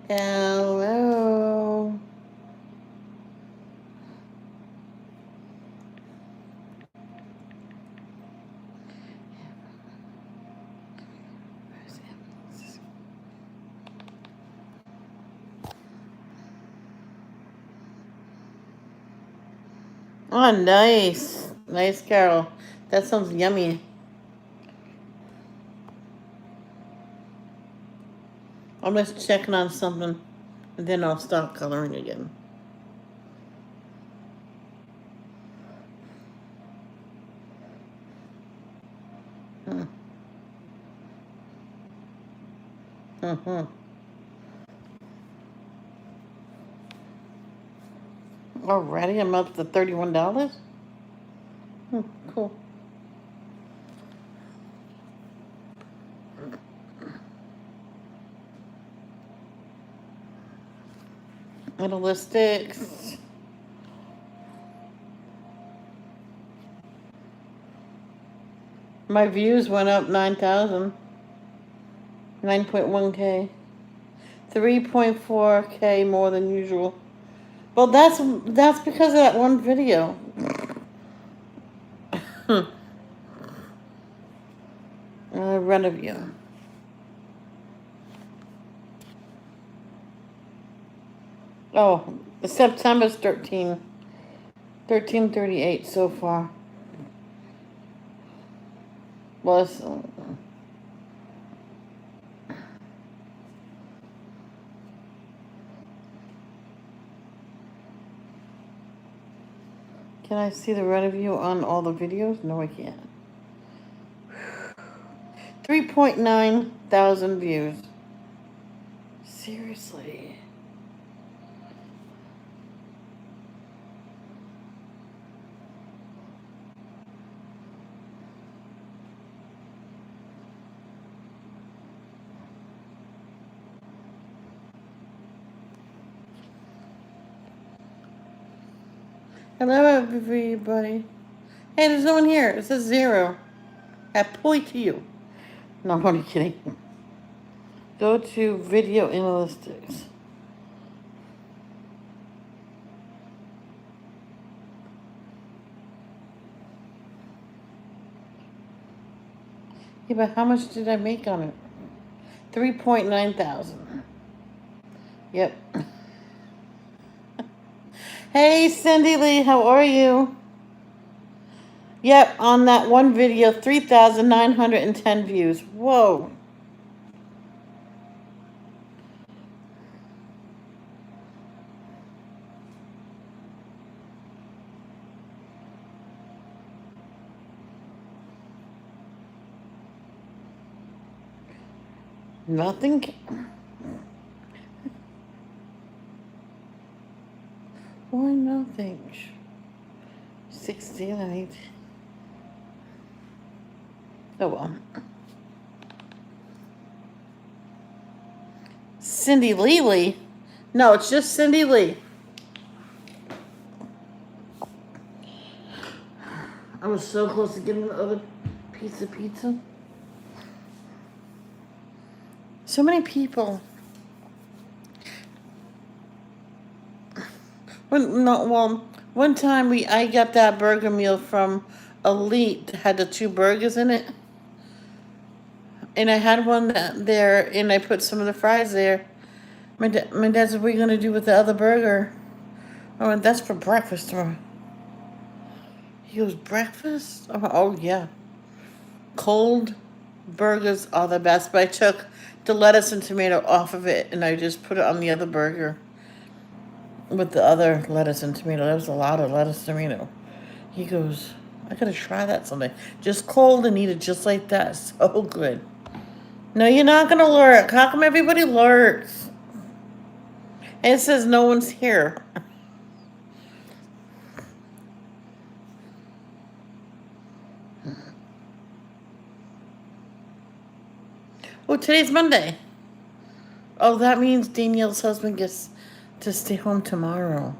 Hello. Oh, nice. Nice, Carol. That sounds yummy. I'm just checking on something, and then I'll stop coloring again. Hmm. Mm-hmm. Alrighty, I'm up to $31. Cool. Analytics. My views went up 9,000. 9.1K. 3.4K more than usual. Well, that's because of that one video. Run of you. Oh, September's 1338 so far. Was Can I see the run of you on all the videos? No, I can't. 3.9 thousand views. Seriously. Hello, everybody. Hey, there's no one here. It says 0. At point to you. No, I'm only kidding. Go to video analytics. Yeah, but how much did I make on it? 3.9 thousand. Yep. Hey, Cindy Lee, how are you? Yep, on that one video, 3,910 views. Whoa. Nothing. Why nothing? 16 and 18. Oh well. Cindy Lee? No, it's just Cindy Lee. I was so close to getting the other piece of pizza. So many people. One time I got that burger meal from Elite that had the 2 burgers in it. And I had one there, and I put some of the fries there. My dad said, "What are you gonna do with the other burger?" I went, "That's for breakfast tomorrow." He goes, "Breakfast?" Oh yeah. Cold burgers are the best. But I took the lettuce and tomato off of it, and I just put it on the other burger with the other lettuce and tomato. That was a lot of lettuce and tomato. He goes, "I gotta try that someday. Just cold and eat it just like that. So good." No, you're not gonna lurk. How come everybody lurks? And it says no one's here. Oh, today's Monday. Oh, that means Danielle's husband gets to stay home tomorrow.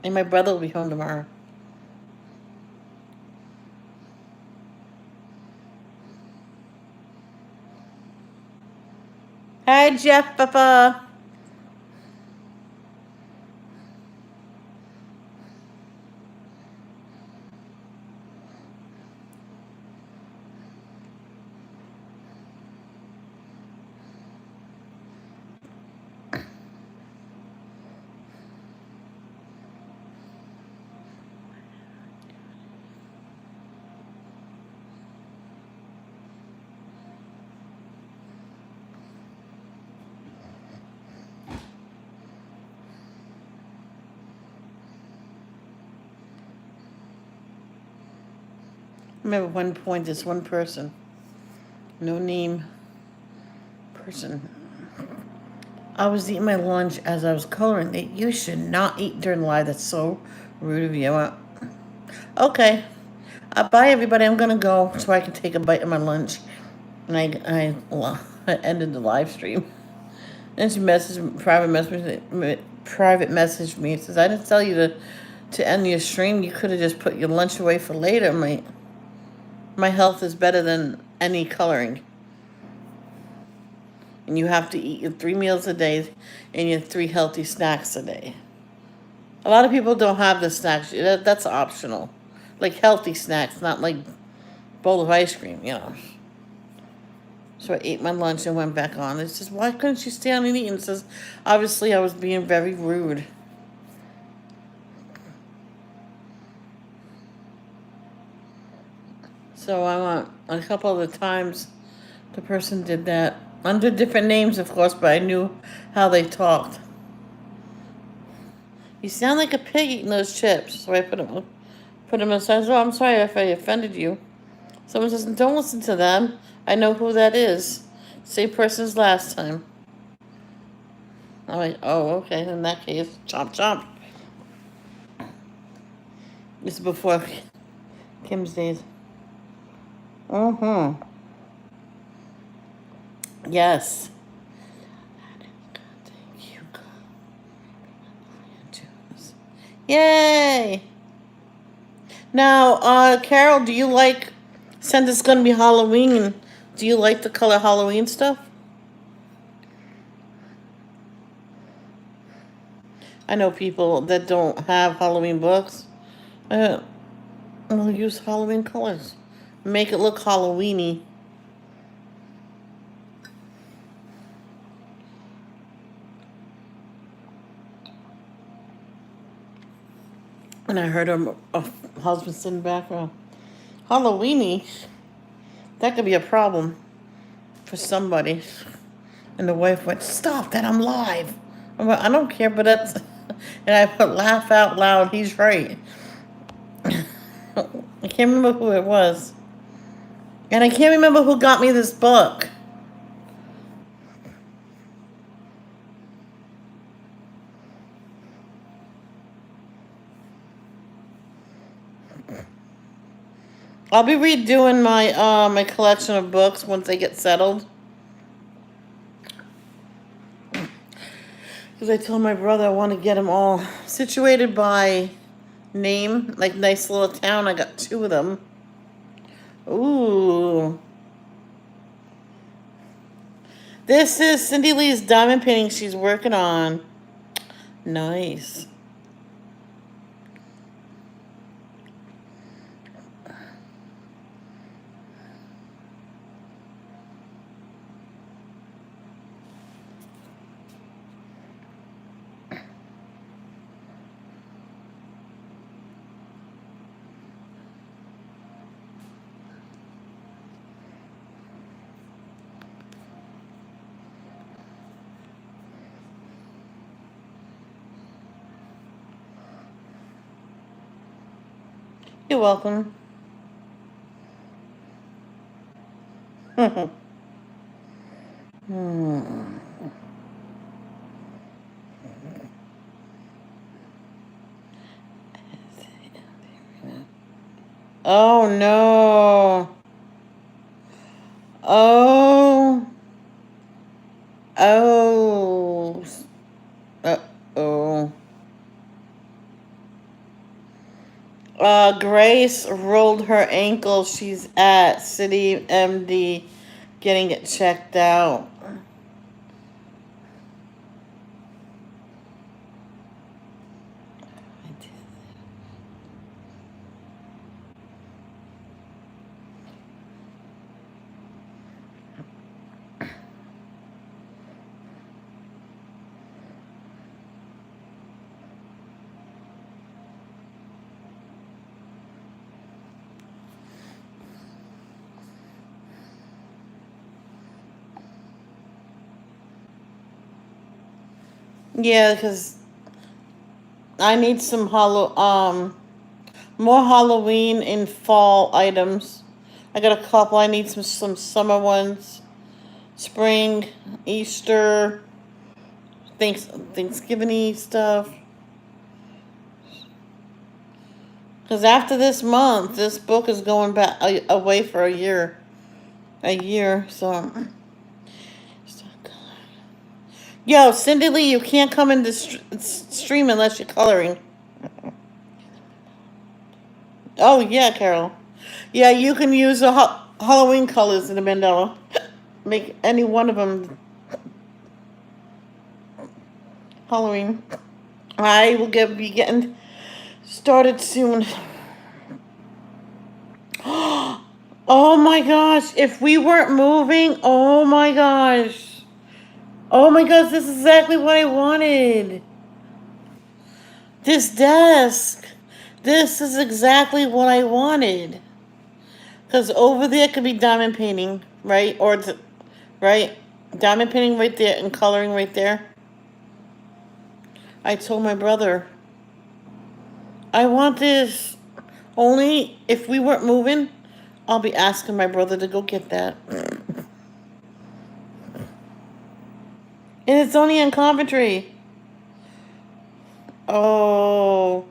And my brother will be home tomorrow. Hi, Jeff Papa. Remember one point, there's one person. No name. Person. I was eating my lunch as I was coloring. You should not eat during live. That's so rude of you. Okay. Bye, everybody. I'm gonna go so I can take a bite of my lunch. And I ended the live stream. And she private messaged me. Says, I didn't tell you to end your stream. You could have just put your lunch away for later. My health is better than any coloring. And you have to eat your 3 meals a day and your 3 healthy snacks a day. A lot of people don't have the snacks. That's optional. Like healthy snacks, not like bowl of ice cream, you know. So I ate my lunch and went back on. It says, why couldn't you stay on and eat? And it says, obviously I was being very rude. So I want a couple of the times the person did that. Under different names, of course, but I knew how they talked. You sound like a pig eating those chips. So I put them aside. Oh, I'm sorry if I offended you. Someone says, don't listen to them. I know who that is. Same person as last time. I'm like, oh, okay. In that case, chomp chomp. This is before Kim's days. Mm-hmm. Yes. Thank you. Yay! Now, Carol, do you like, since it's going to be Halloween, do you like the color Halloween stuff? I know people that don't have Halloween books. We'll use Halloween colors. Make it look Halloweeny. And I heard a husband sitting back. Halloweeny? That could be a problem for somebody. And the wife went, stop that, I'm live. I'm like, I don't care, but that's... And I put laugh out loud, he's right. I can't remember who it was. And I can't remember who got me this book. I'll be redoing my collection of books once they get settled. Because I told my brother I want to get them all situated by name, like nice little town. I got 2 of them. Ooh. This is Cindy Lee's diamond painting she's working on. Nice. You're welcome. Hmm. Oh no. Oh. Oh. Uh-oh. Grace rolled her ankle. She's at City MD getting it checked out. Yeah, because I need some more Halloween and fall items. I got a couple. I need some summer ones, spring, Easter, Thanksgiving stuff. Because after this month, this book is going back away for a year. A year, so. Yo, Cindy Lee, you can't come in the stream unless you're coloring. Oh, yeah, Carol. Yeah, you can use the Halloween colors in the mandala. Make any one of them Halloween. I will be getting started soon. Oh my gosh, if we weren't moving, oh my gosh. Oh my gosh, this is exactly what I wanted. This desk. This is exactly what I wanted. Because over there could be diamond painting, right? Right? Diamond painting right there and coloring right there. I told my brother, I want this. Only if we weren't moving, I'll be asking my brother to go get that. And it's only in Coventry. Oh.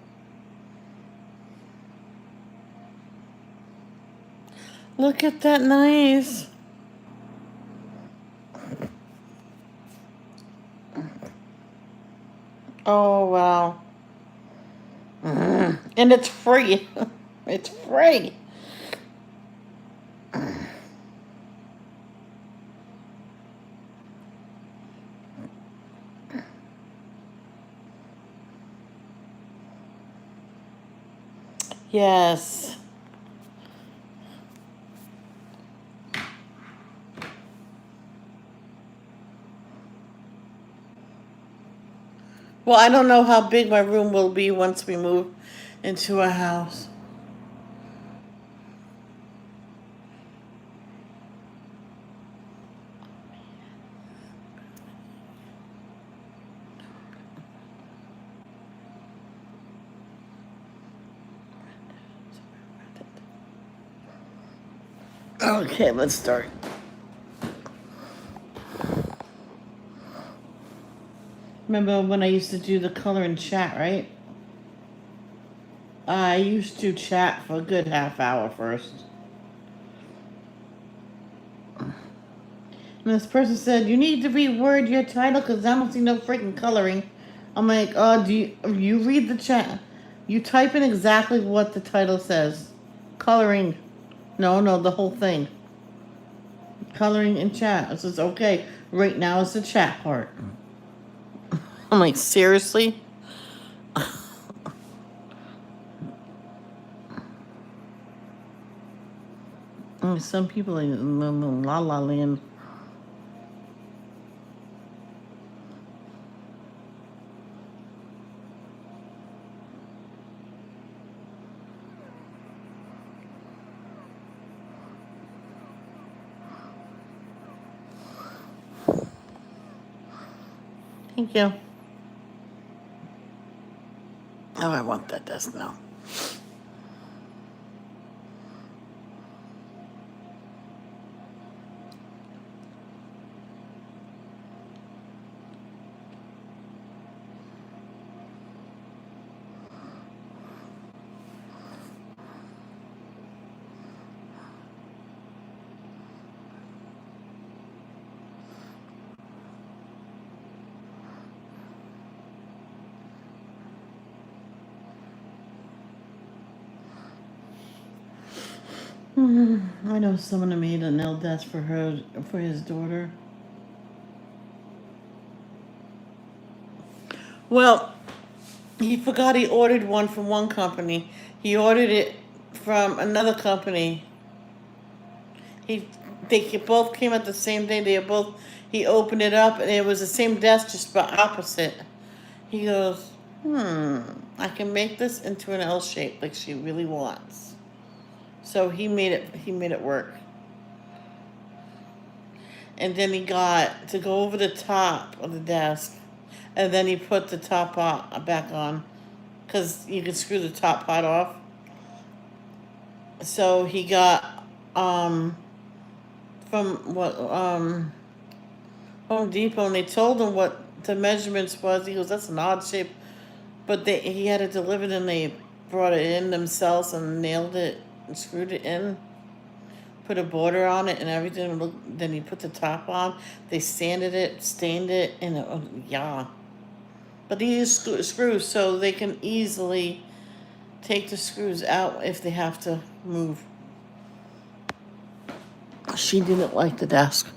Look at that nice. Oh, wow. And it's free. It's free. Yes. Well, I don't know how big my room will be once we move into a house. Okay, let's start. Remember when I used to do the color and chat, right? I used to chat for a good half hour first. And this person said, you need to reword your title because I don't see no freaking coloring. I'm like, oh, you read the chat? You type in exactly what the title says. Coloring. No, the whole thing. Coloring in chat. It says, okay, right now is the chat part. I'm like, seriously? Some people in La La Land. Thank you. Oh, I want that desk now. I know someone made a nail desk for his daughter. Well, he forgot he ordered one from one company. He ordered it from another company. He they both came at the same day. He opened it up and it was the same desk just but opposite. He goes, I can make this into an L shape like she really wants. So he made it work. And then he got to go over the top of the desk. and then he put the top pot back on, because you can screw the top pot off. So he got from what Home Depot, and they told him what the measurements was. He goes, "That's an odd shape," but he had it delivered, and they brought it in themselves and nailed it and screwed it in, put a border on it and everything. Then he put the top on. They sanded it, stained it, and yeah. But they use screws, so they can easily take the screws out if they have to move. She didn't like the desk.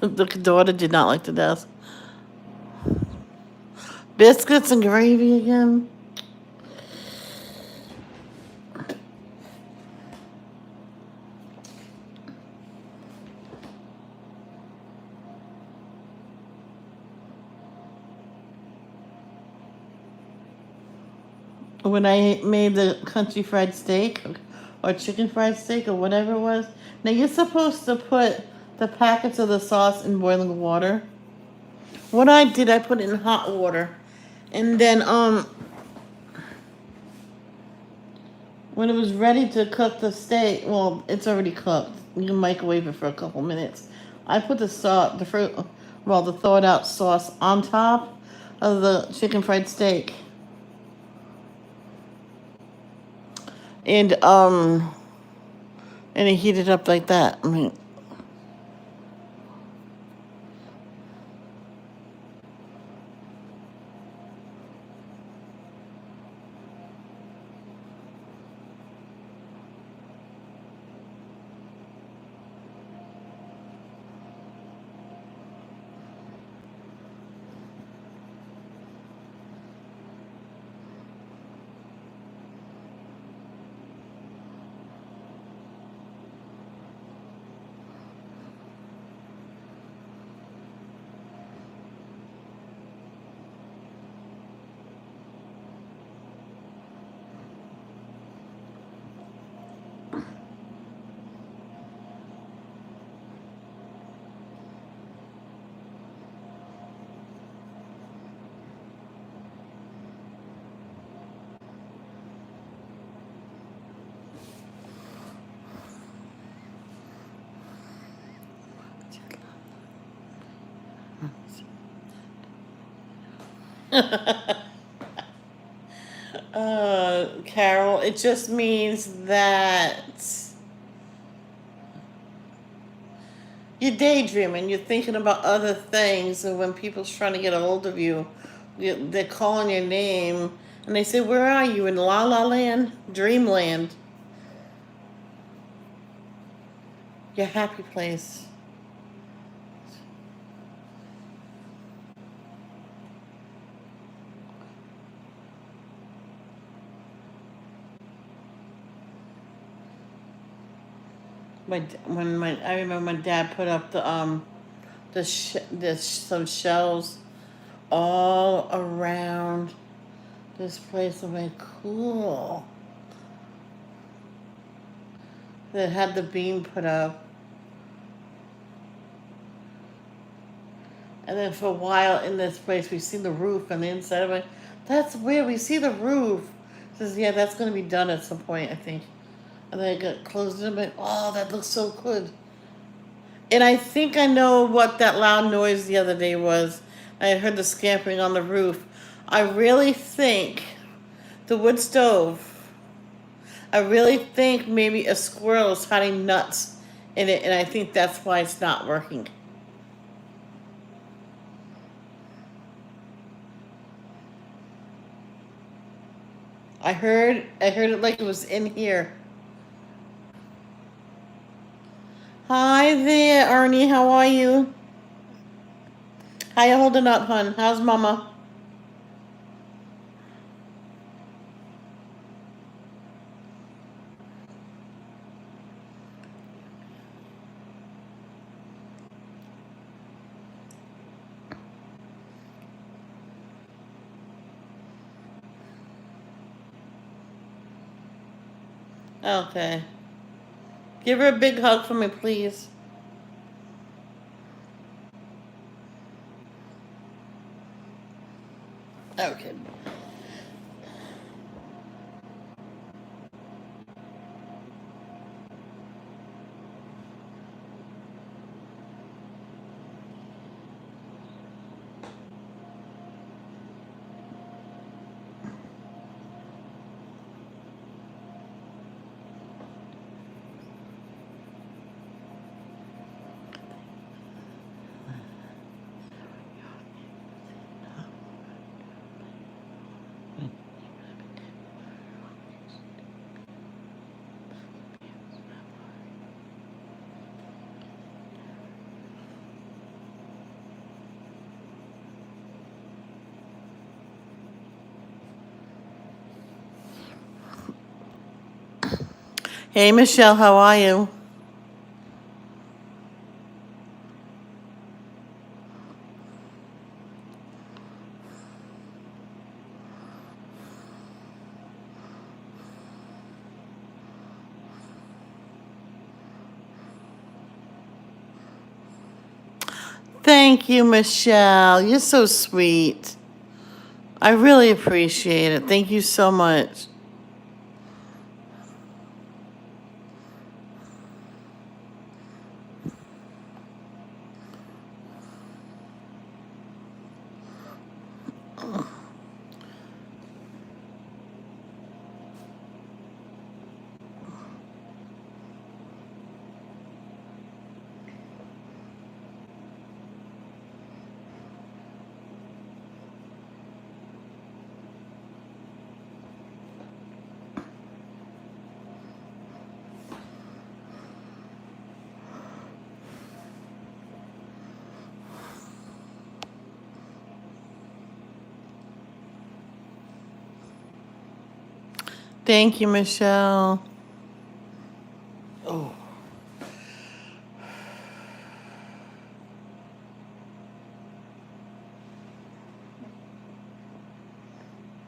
The daughter did not like the desk. Biscuits and gravy again. When I made the country fried steak or chicken fried steak or whatever it was. Now you're supposed to put the packets of the sauce in boiling water. What I did, I put it in hot water, and then when it was ready to cook the steak, well, it's already cooked. You can microwave it for a couple minutes. I put the thawed out sauce on top of the chicken fried steak. And and it heated up like that. I mean, Carol, it just means that you're daydreaming. You're thinking about other things, and when people's trying to get a hold of you, they're calling your name, and they say, "Where are you? In La La Land, Dreamland, your happy place." I remember my dad put up some shelves all around this place. I'm like, cool. That had the beam put up. And then for a while in this place, we see the roof on the inside. I'm like, that's weird. We see the roof. Says, yeah, that's going to be done at some point, I think. And then I got closed in. I'm like, oh, that looks so good. And I think I know what that loud noise the other day was. I heard the scampering on the roof. I really think the wood stove, I really think maybe a squirrel is hiding nuts in it, and I think that's why it's not working. I heard it like it was in here. Hi there, Ernie. How are you? How you holding up, hun? How's mama? Okay. Give her a big hug for me, please. Okay. Hey, Michelle, how are you? Thank you, Michelle. You're so sweet. I really appreciate it. Thank you so much. Thank you, Michelle. Oh,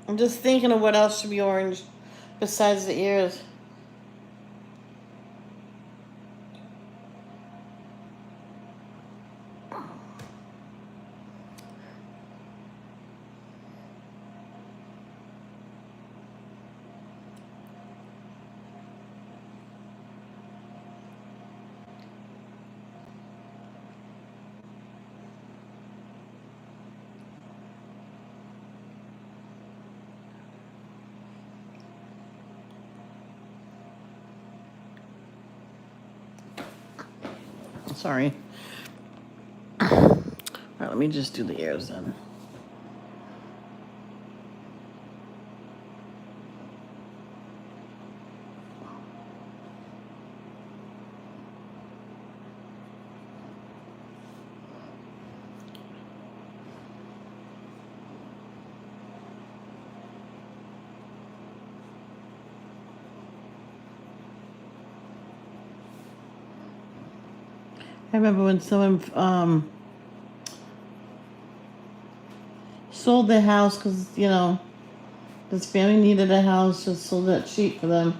I'm just thinking of what else should be orange besides the ears. Sorry. All right, let me just do the ears then. I remember when someone sold their house because this family needed a house, just sold that cheap for them.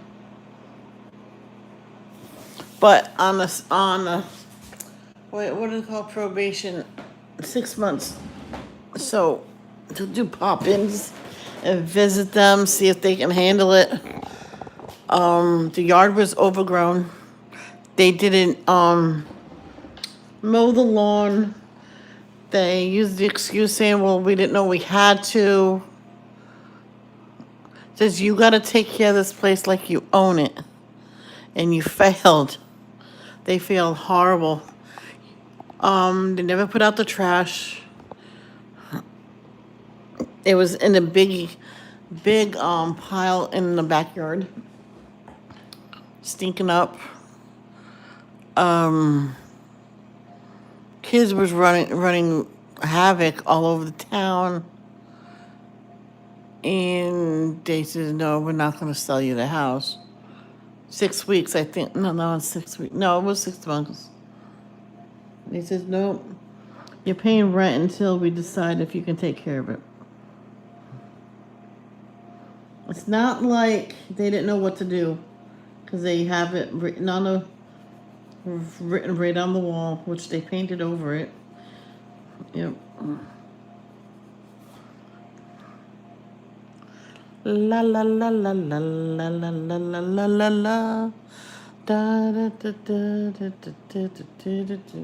But on the what do they call probation? 6 months. So to do pop-ins and visit them, see if they can handle it. The yard was overgrown. They didn't mow the lawn. They used the excuse saying, "Well, we didn't know we had to." Says you got to take care of this place like you own it, and you failed. They failed horrible. They never put out the trash. It was in a big pile in the backyard, stinking up. Kids was running havoc all over the town, and they said, "No, we're not going to sell you the house." 6 weeks, I think. No, it's 6 weeks. No, it was 6 months. They said, "No, you're paying rent until we decide if you can take care of it." It's not like they didn't know what to do, because they have it written right on the wall, which they painted over it. Yep. La la la la la la la la la la la la. Da da da da da da da da da da.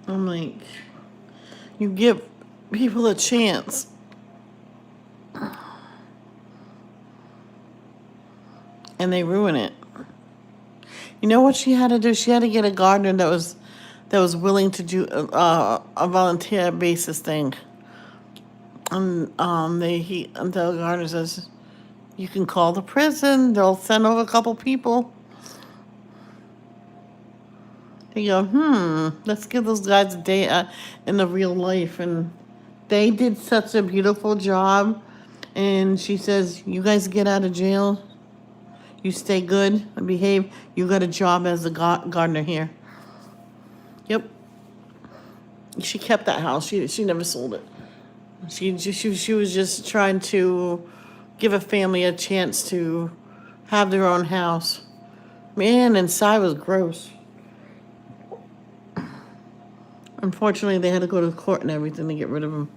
I'm like, you give people a chance, and they ruin it. You know what she had to do? She had to get a gardener that was willing to do a volunteer basis thing. And the gardener says, you can call the prison. They'll send over a couple people. They go, let's give those guys a day in the real life. And they did such a beautiful job. And she says, you guys get out of jail. You stay good and behave. You got a job as a gardener here. Yep. She kept that house. She never sold it. She was just trying to give a family a chance to have their own house. Man, inside was gross. Unfortunately, they had to go to court and everything to get rid of him.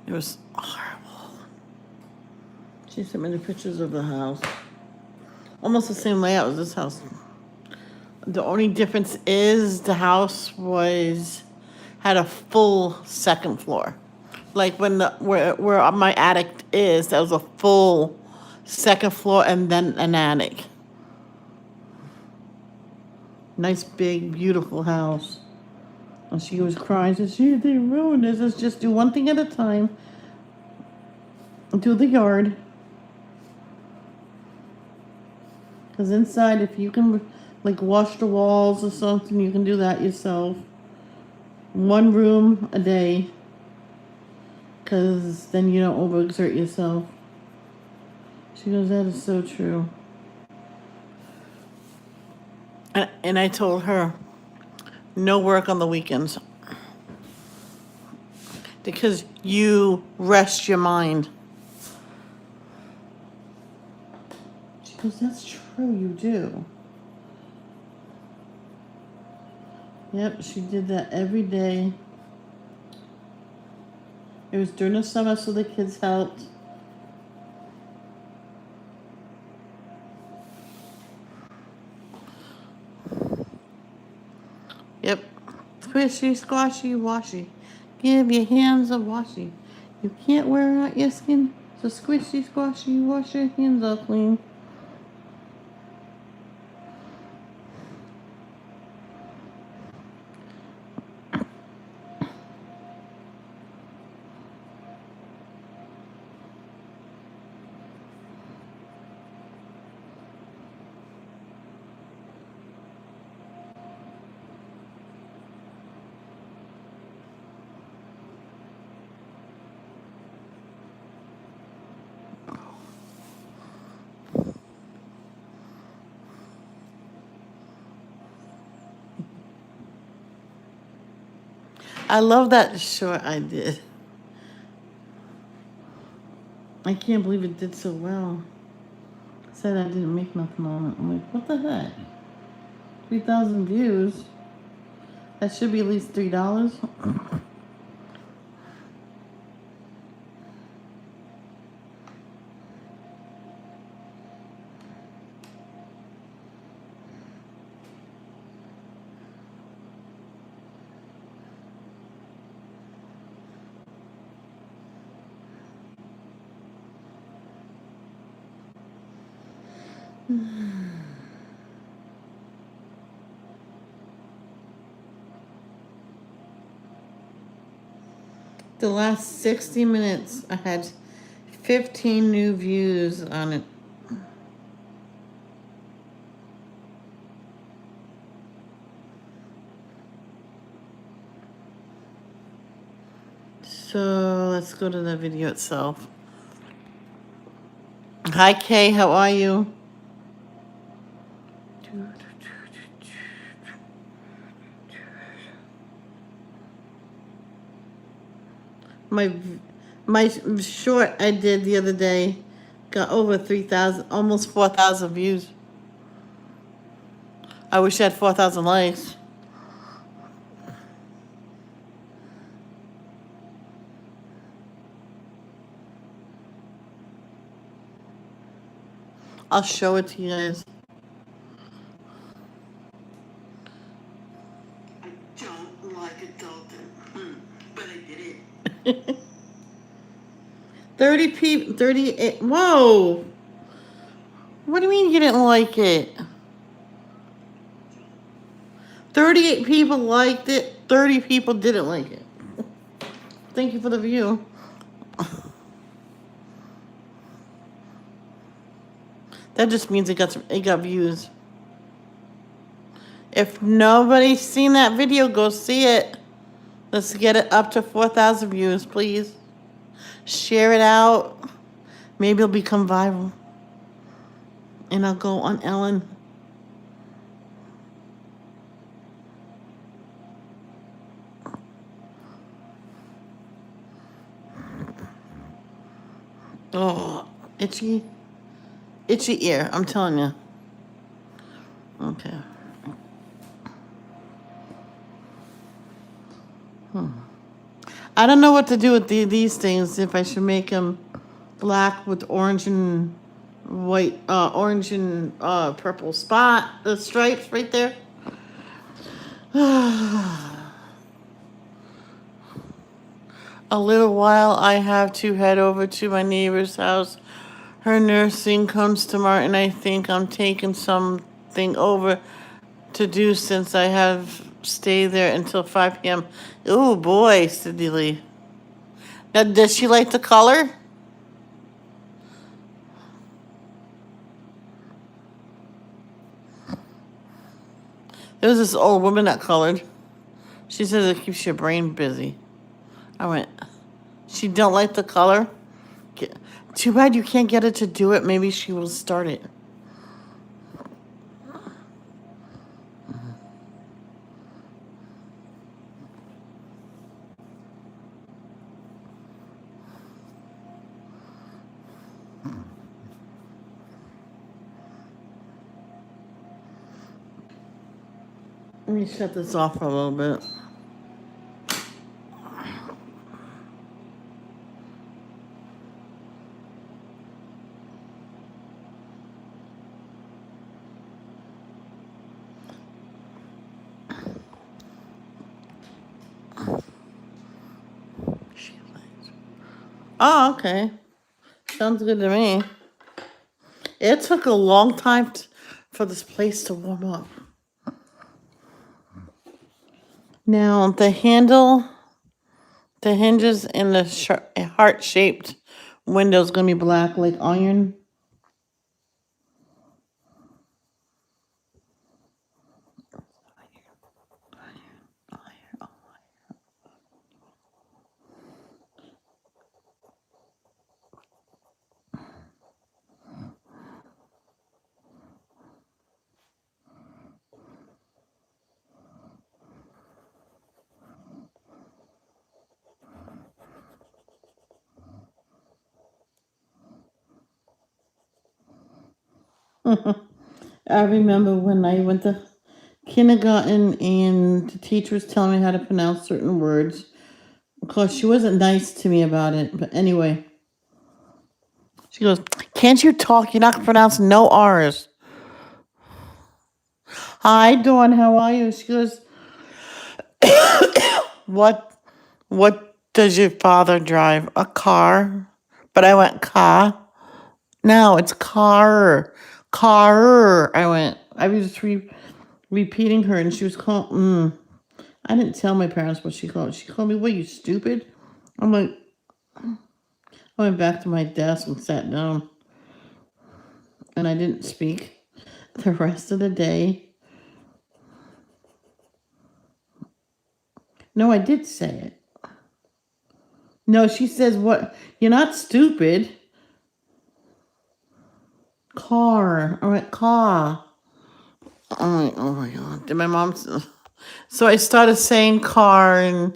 It was horrible. She sent me the pictures of the house. Almost the same layout as this house. The only difference is the house had a full second floor. Like where my attic is, that was a full second floor and then an attic. Nice, big, beautiful house. And she was crying. She said, they ruined this. Let's just do one thing at a time. Do the yard. Because inside, if you can, like, wash the walls or something, you can do that yourself. One room a day. Because then you don't overexert yourself. She goes, that is so true. And I told her, no work on the weekends. Because you rest your mind. She goes, that's true, you do. Yep, she did that every day. It was during the summer, so the kids helped. Yep. Squishy, squashy, washy. Give your hands a washy. You can't wear out your skin, so squishy, squashy, wash your hands all clean. I love that short I did. I can't believe it did so well. Said I didn't make nothing on it. I'm like, what the heck? 3,000 views. That should be at least $3. The last 60 minutes, I had 15 new views on it. So let's go to the video itself. Hi Kay, how are you? My short I did the other day got over 3,000, almost 4,000 views. I wish I had 4,000 likes. I'll show it to you guys. I don't like adulting, but I did it. 30 people, 38. Whoa. What do you mean you didn't like it? 38 people liked it, 30 people didn't like it. Thank you for the view. That just means it got views. If nobody's seen that video, go see it. Let's get it up to 4,000 views, please. Share it out. Maybe it'll become viral. And I'll go on Ellen. Oh, itchy ear, I'm telling you. Okay. I don't know what to do with these things, if I should make them black with orange and white, orange and purple spot, the stripes right there. A little while, I have to head over to my neighbor's house. Her nursing comes tomorrow, and I think I'm taking something over to do since I have stayed there until 5 p.m. Oh boy, Cindy Lee. Now, does she like the color? There was this old woman that colored. She says it keeps your brain busy. I went, she don't like the color? Too bad you can't get her to do it. Maybe she will start it. Let me shut this off for a little bit. Oh, okay. Sounds good to me. It took a long time for this place to warm up. Now, the handle, the hinges, and the heart-shaped window is going to be black like iron. I remember when I went to kindergarten and the teacher was telling me how to pronounce certain words. Of course, she wasn't nice to me about it, but anyway. She goes, "Can't you talk? You're not gonna pronounce no R's." Hi, Dawn, how are you? She goes, what does your father drive? A car? But I went, car? No, it's car. Car. I was just repeating her, and she was calling, I didn't tell my parents what she called. She called me, "What, you stupid?" I'm like, I went back to my desk and sat down, and I didn't speak the rest of the day. No, I did say it. No, she says, "What? You're not stupid." Car. I went, car. I'm like, oh my God. Did my mom. So I started saying car and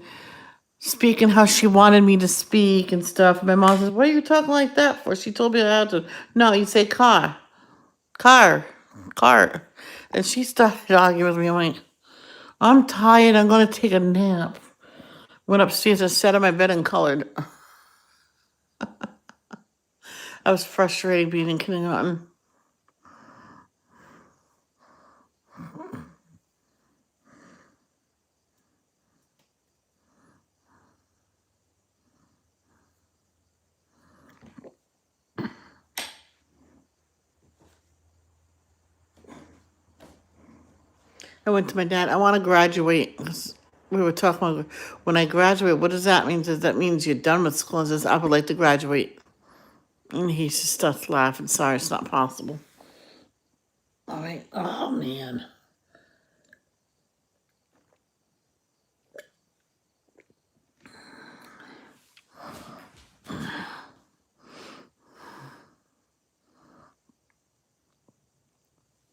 speaking how she wanted me to speak and stuff. My mom says, "What are you talking like that for?" She told me how to. No, you say car. Car. Car. And she started arguing with me. I'm like, I'm tired. I'm going to take a nap. Went upstairs and sat on my bed and colored. I was frustrated being in kindergarten. I went to my dad, I want to graduate. 'Cause we were talking about when I graduate, what does that mean? Does that mean you're done with school? And says, I would like to graduate. And he just starts laughing. Sorry, it's not possible. All right. Oh, man.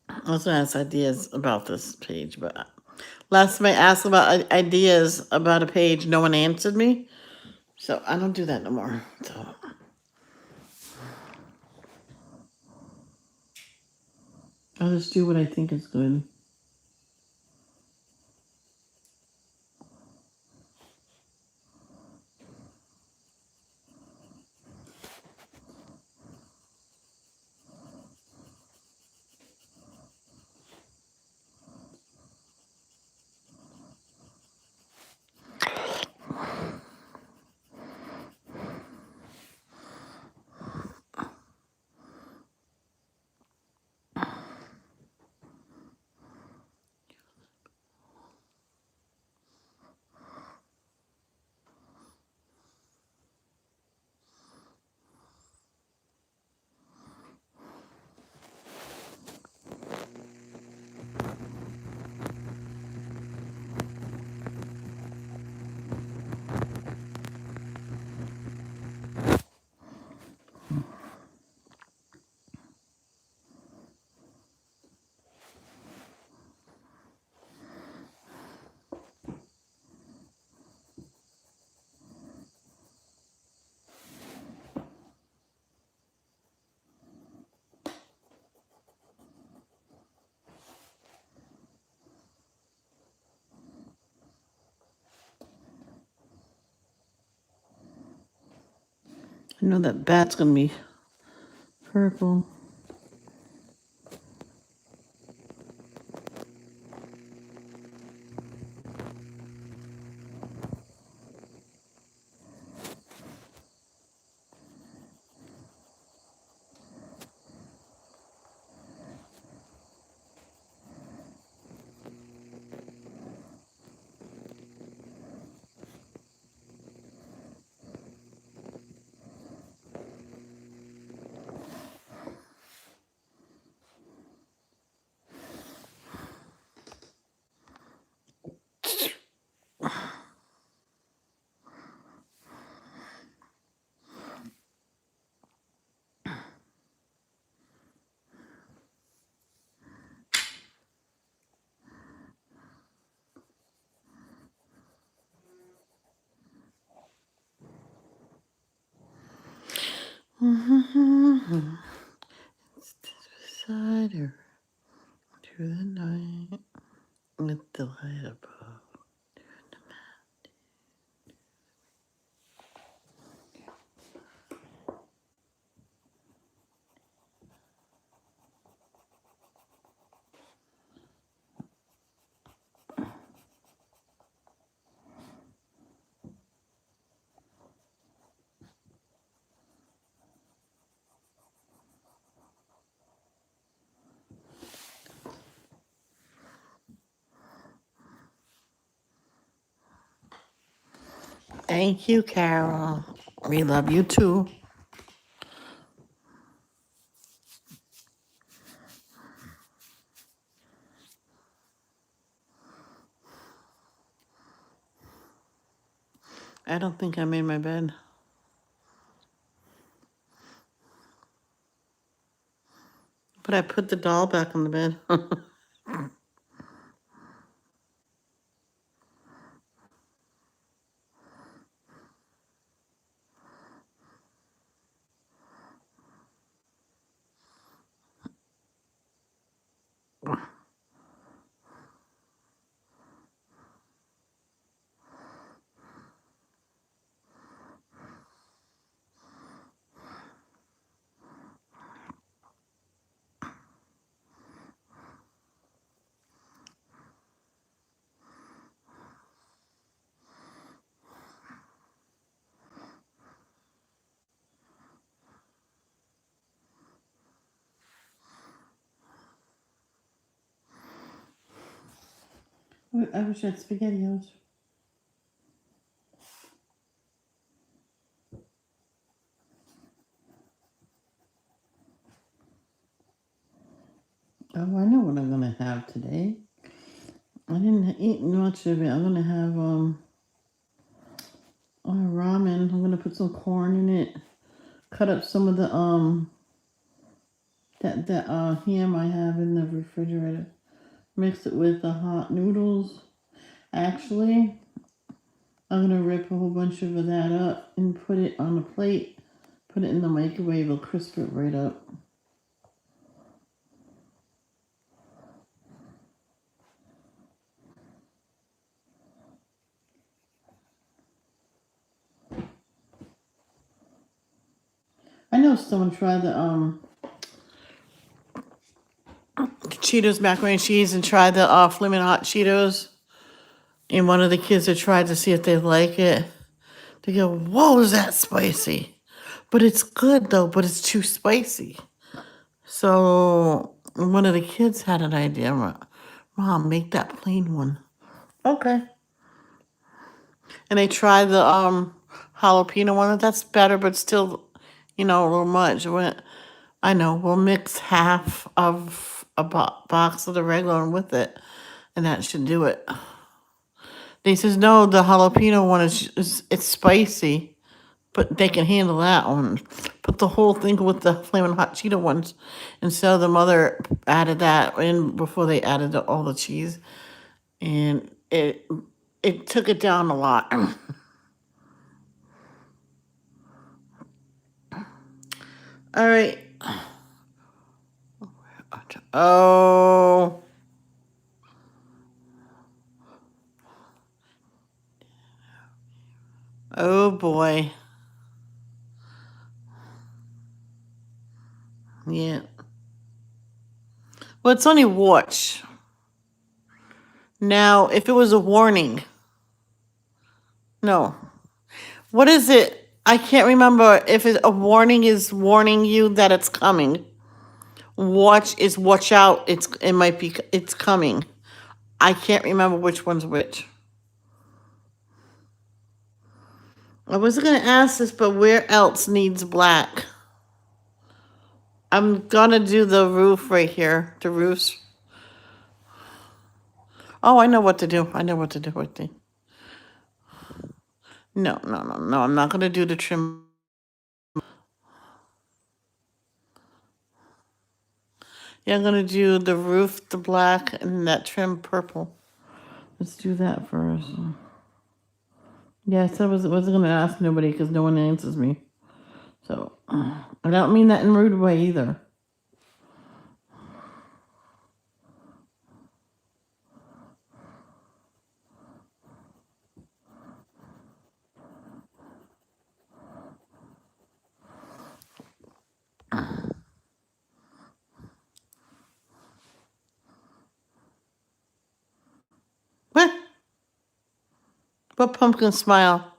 I was going to ask ideas about this page, but last time I asked about ideas about a page, no one answered me. So I don't do that no more. So I'll just do what I think is good. I know that bat's going to be purple. Beside her through the night with the light above. Thank you, Carol. We love you too. I don't think I made my bed. But I put the doll back on the bed. I wish I had SpaghettiOs. Oh, I know what I'm gonna have today. I didn't eat much of it. I'm gonna have ramen. I'm gonna put some corn in it. Cut up some of the that ham I have in the refrigerator. Mix it with the hot noodles. Actually, I'm gonna rip a whole bunch of that up and put it on a plate. Put it in the microwave. It'll crisp it right up. I know someone tried the Cheetos macaroni and cheese and tried the Flamin' Hot Cheetos. And one of the kids had tried to see if they like it. They go, "Whoa, is that spicy?" But it's good though, but it's too spicy. So one of the kids had an idea. Mom, make that plain one. Okay. And they tried the jalapeno one. That's better, but still, a little much. I know, we'll mix half of a box of the regular one with it, and that should do it. They says, no, the jalapeno one it's spicy, but they can handle that one. Put the whole thing with the Flamin' Hot Cheeto ones. And so the mother added that in before they added all the cheese. And it took it down a lot. All right. Oh. Oh boy. Yeah. Well, it's only watch. Now, if it was a warning. No. What is it? I can't remember if a warning is warning you that it's coming. Watch is watch out. It's coming. I can't remember which one's which. I wasn't gonna ask this, but where else needs black? I'm gonna do the roof right here. The roofs. Oh, I know what to do. I know what to do with the. No. I'm not gonna do the trim. Yeah, I'm gonna do the roof, the black, and that trim purple. Let's do that first. Yeah, I said I wasn't gonna ask nobody because no one answers me. So I don't mean that in a rude way either. What? What pumpkin smile?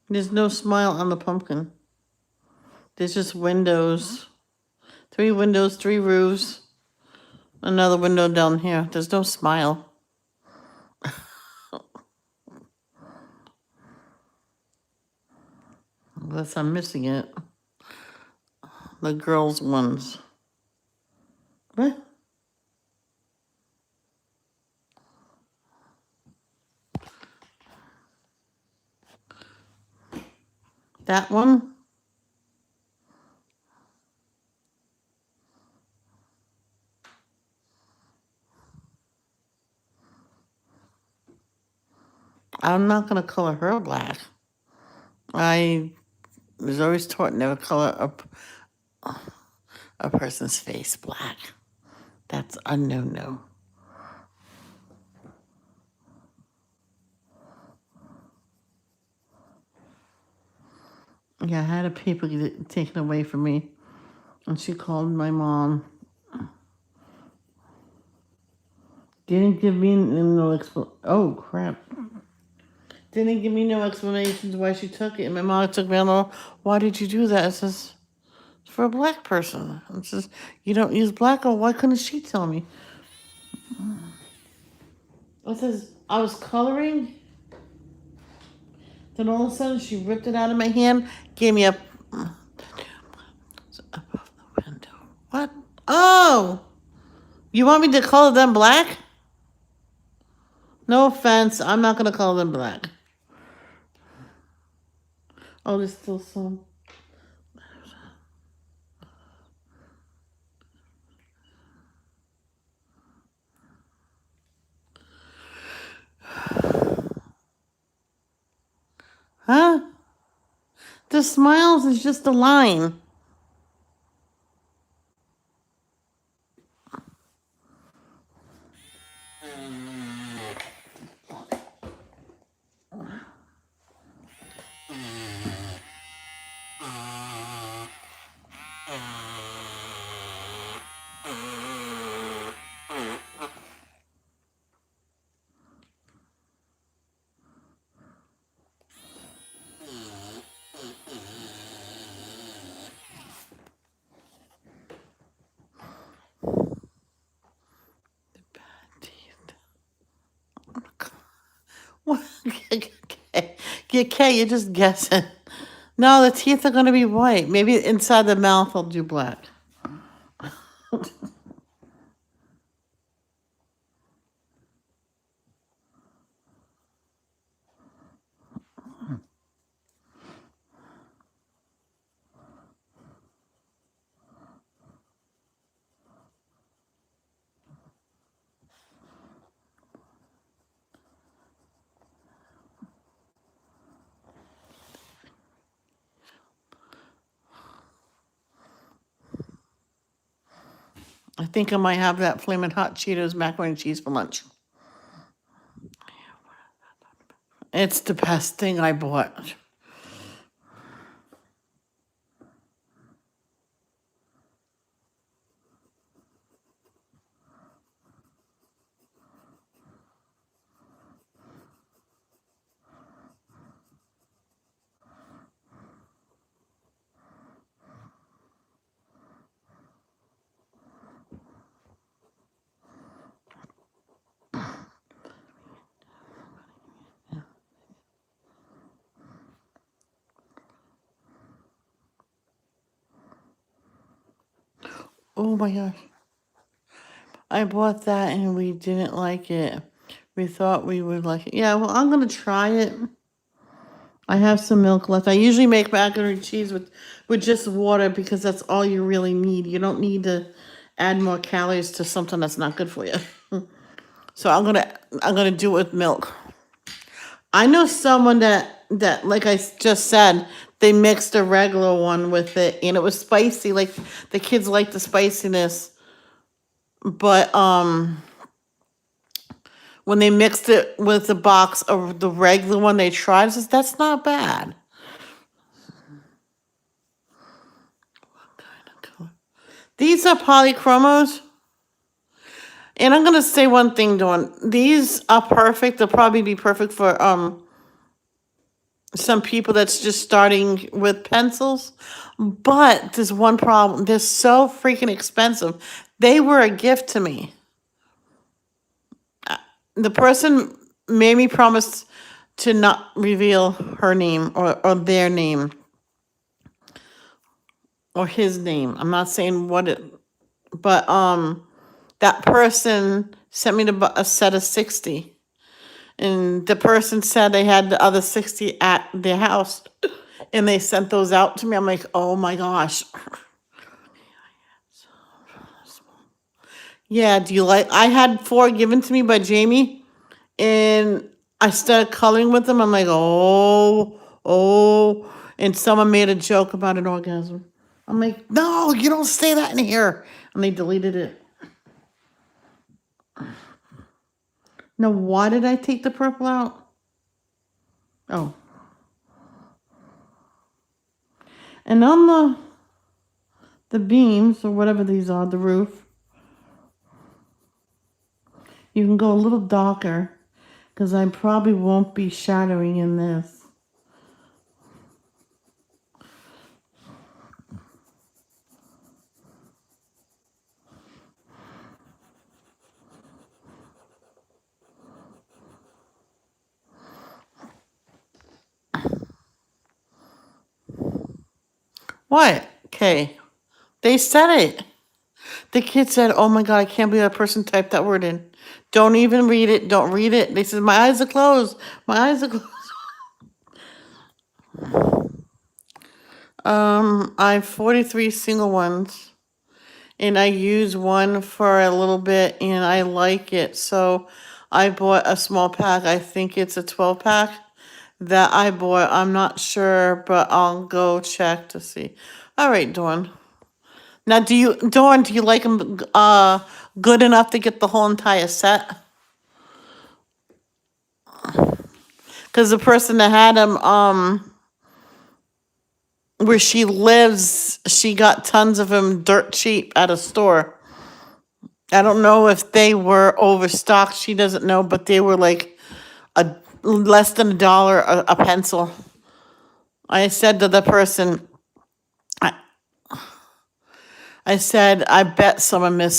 There's no smile on the pumpkin. There's just windows. 3 windows, 3 roofs. Another window down here. There's no smile. Unless I'm missing it. The girls' ones. What? That one? I'm not going to color her black. I was always taught never color a person's face black. That's a no-no. Yeah, I had a paper taken away from me, and she called my mom. Didn't give me no explanation. Oh, crap. Didn't give me no explanations why she took it. And my mom took me on, why did you do that? It says, it's for a black person. It says, you don't use black, or why couldn't she tell me? It says I was coloring. Then all of a sudden she ripped it out of my hand, gave me a above the window. What? Oh, you want me to color them black? No offense, I'm not gonna color them black. Oh, there's still some. Huh? The smiles is just a line. What? Okay, you're just guessing. No, the teeth are gonna be white. Maybe inside the mouth I'll do black. I think I might have that flaming hot Cheetos macaroni and cheese for lunch. It's the best thing I bought. Oh my gosh. I bought that and we didn't like it. We thought we would like it. Yeah, well, I'm gonna try it. I have some milk left. I usually make macaroni and cheese with just water because that's all you really need. You don't need to add more calories to something that's not good for you. So I'm gonna do it with milk. I know someone that like I just said, they mixed a regular one with it and it was spicy. Like the kids like the spiciness, but when they mixed it with the box of the regular one they tried, I says that's not bad. These are polychromos. And I'm gonna say one thing, Dawn. These are perfect. They'll probably be perfect for some people that's just starting with pencils. But there's one problem. They're so freaking expensive. They were a gift to me. The person made me promise to not reveal her name or their name or his name. I'm not saying what it, but that person sent me a set of 60. And the person said they had the other 60 at their house. And they sent those out to me. I'm like, oh my gosh. Yeah, do you like? I had 4 given to me by Jamie. And I started coloring with them. I'm like, oh. And someone made a joke about an orgasm. I'm like, no, you don't say that in here. And they deleted it. Now, why did I take the purple out? Oh. And on the beams, or whatever these are, the roof, you can go a little darker, because I probably won't be shadowing in this. What? Okay. They said it. The kid said, "Oh my God, I can't believe that person typed that word in. Don't even read it. Don't read it." They said, "My eyes are closed. My eyes are closed." I have 43 single ones, and I use one for a little bit, and I like it. So I bought a small pack. I think it's a 12 pack that I bought. I'm not sure, but I'll go check to see. All right, Dawn. Now, Dawn, do you like them good enough to get the whole entire set? Because the person that had them, where she lives, she got tons of them dirt cheap at a store. I don't know if they were overstocked. She doesn't know, but they were like a less than $1 a pencil. I said to the person, I, I said, I bet someone did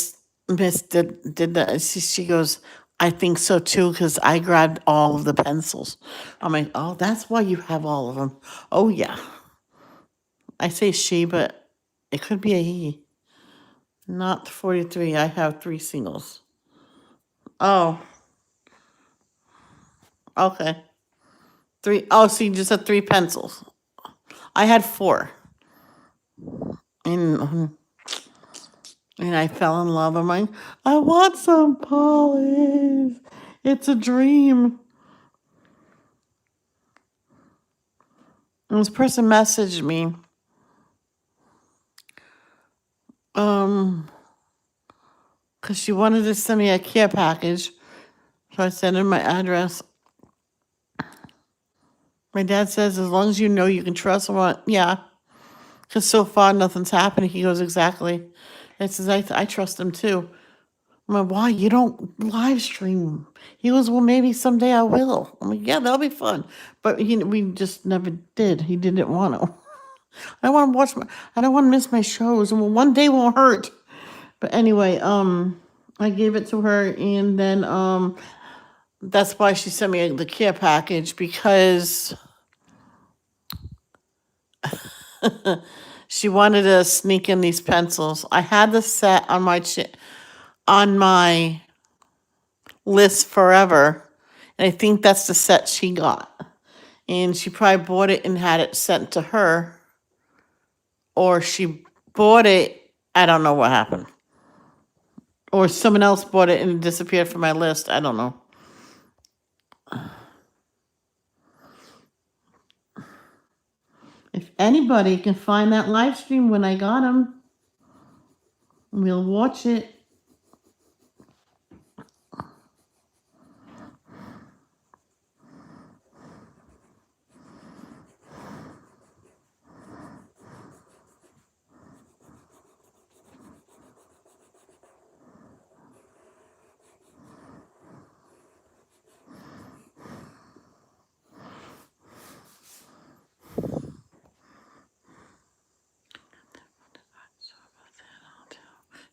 that. She goes, I think so too, because I grabbed all of the pencils. I'm like, oh, that's why you have all of them. Oh yeah. I say she, but it could be a he. Not 43. I have 3 singles. Oh, okay. 3. Oh, so you just had 3 pencils. I had 4. And I fell in love. I'm like, I want some polish. It's a dream. And this person messaged me. Because she wanted to send me a care package. So I sent her my address. My dad says, as long as you know you can trust him, yeah. Because so far nothing's happened. He goes, exactly. It says, I trust him too. I'm like, why? You don't live stream. He goes, well, maybe someday I will. I'm like, yeah, that'll be fun. But we just never did. He didn't want to. I don't want to I don't want to miss my shows. And one day won't hurt. But anyway, I gave it to her, and then that's why she sent me the care package, because she wanted to sneak in these pencils. I had the set on my list forever, and I think that's the set she got. And she probably bought it and had it sent to her, or she bought it. I don't know what happened. Or someone else bought it and it disappeared from my list. I don't know. If anybody can find that live stream when I got them, we'll watch it.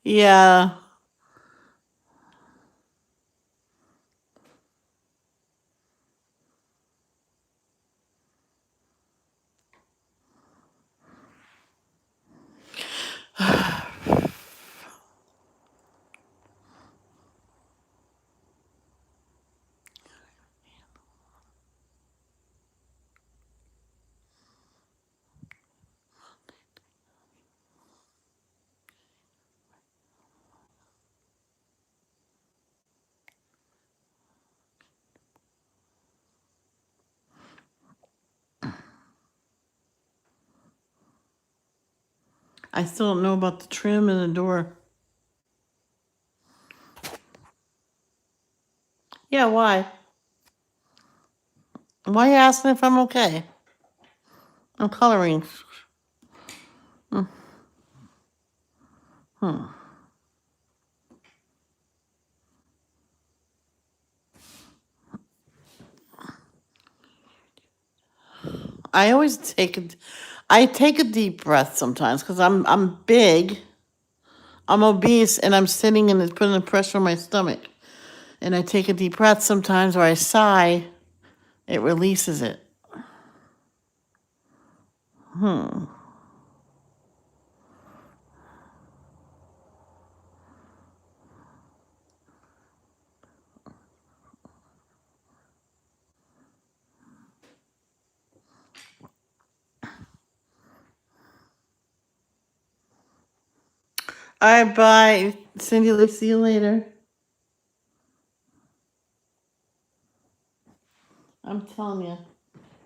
Yeah. I still don't know about the trim and the door. Yeah, why? Why are you asking if I'm okay? I'm coloring. I take a deep breath sometimes because I'm big. I'm obese and I'm sitting and it's putting the pressure on my stomach. And I take a deep breath sometimes, or I sigh, it releases it. All right, bye. Cindy, let's see you later. I'm telling you,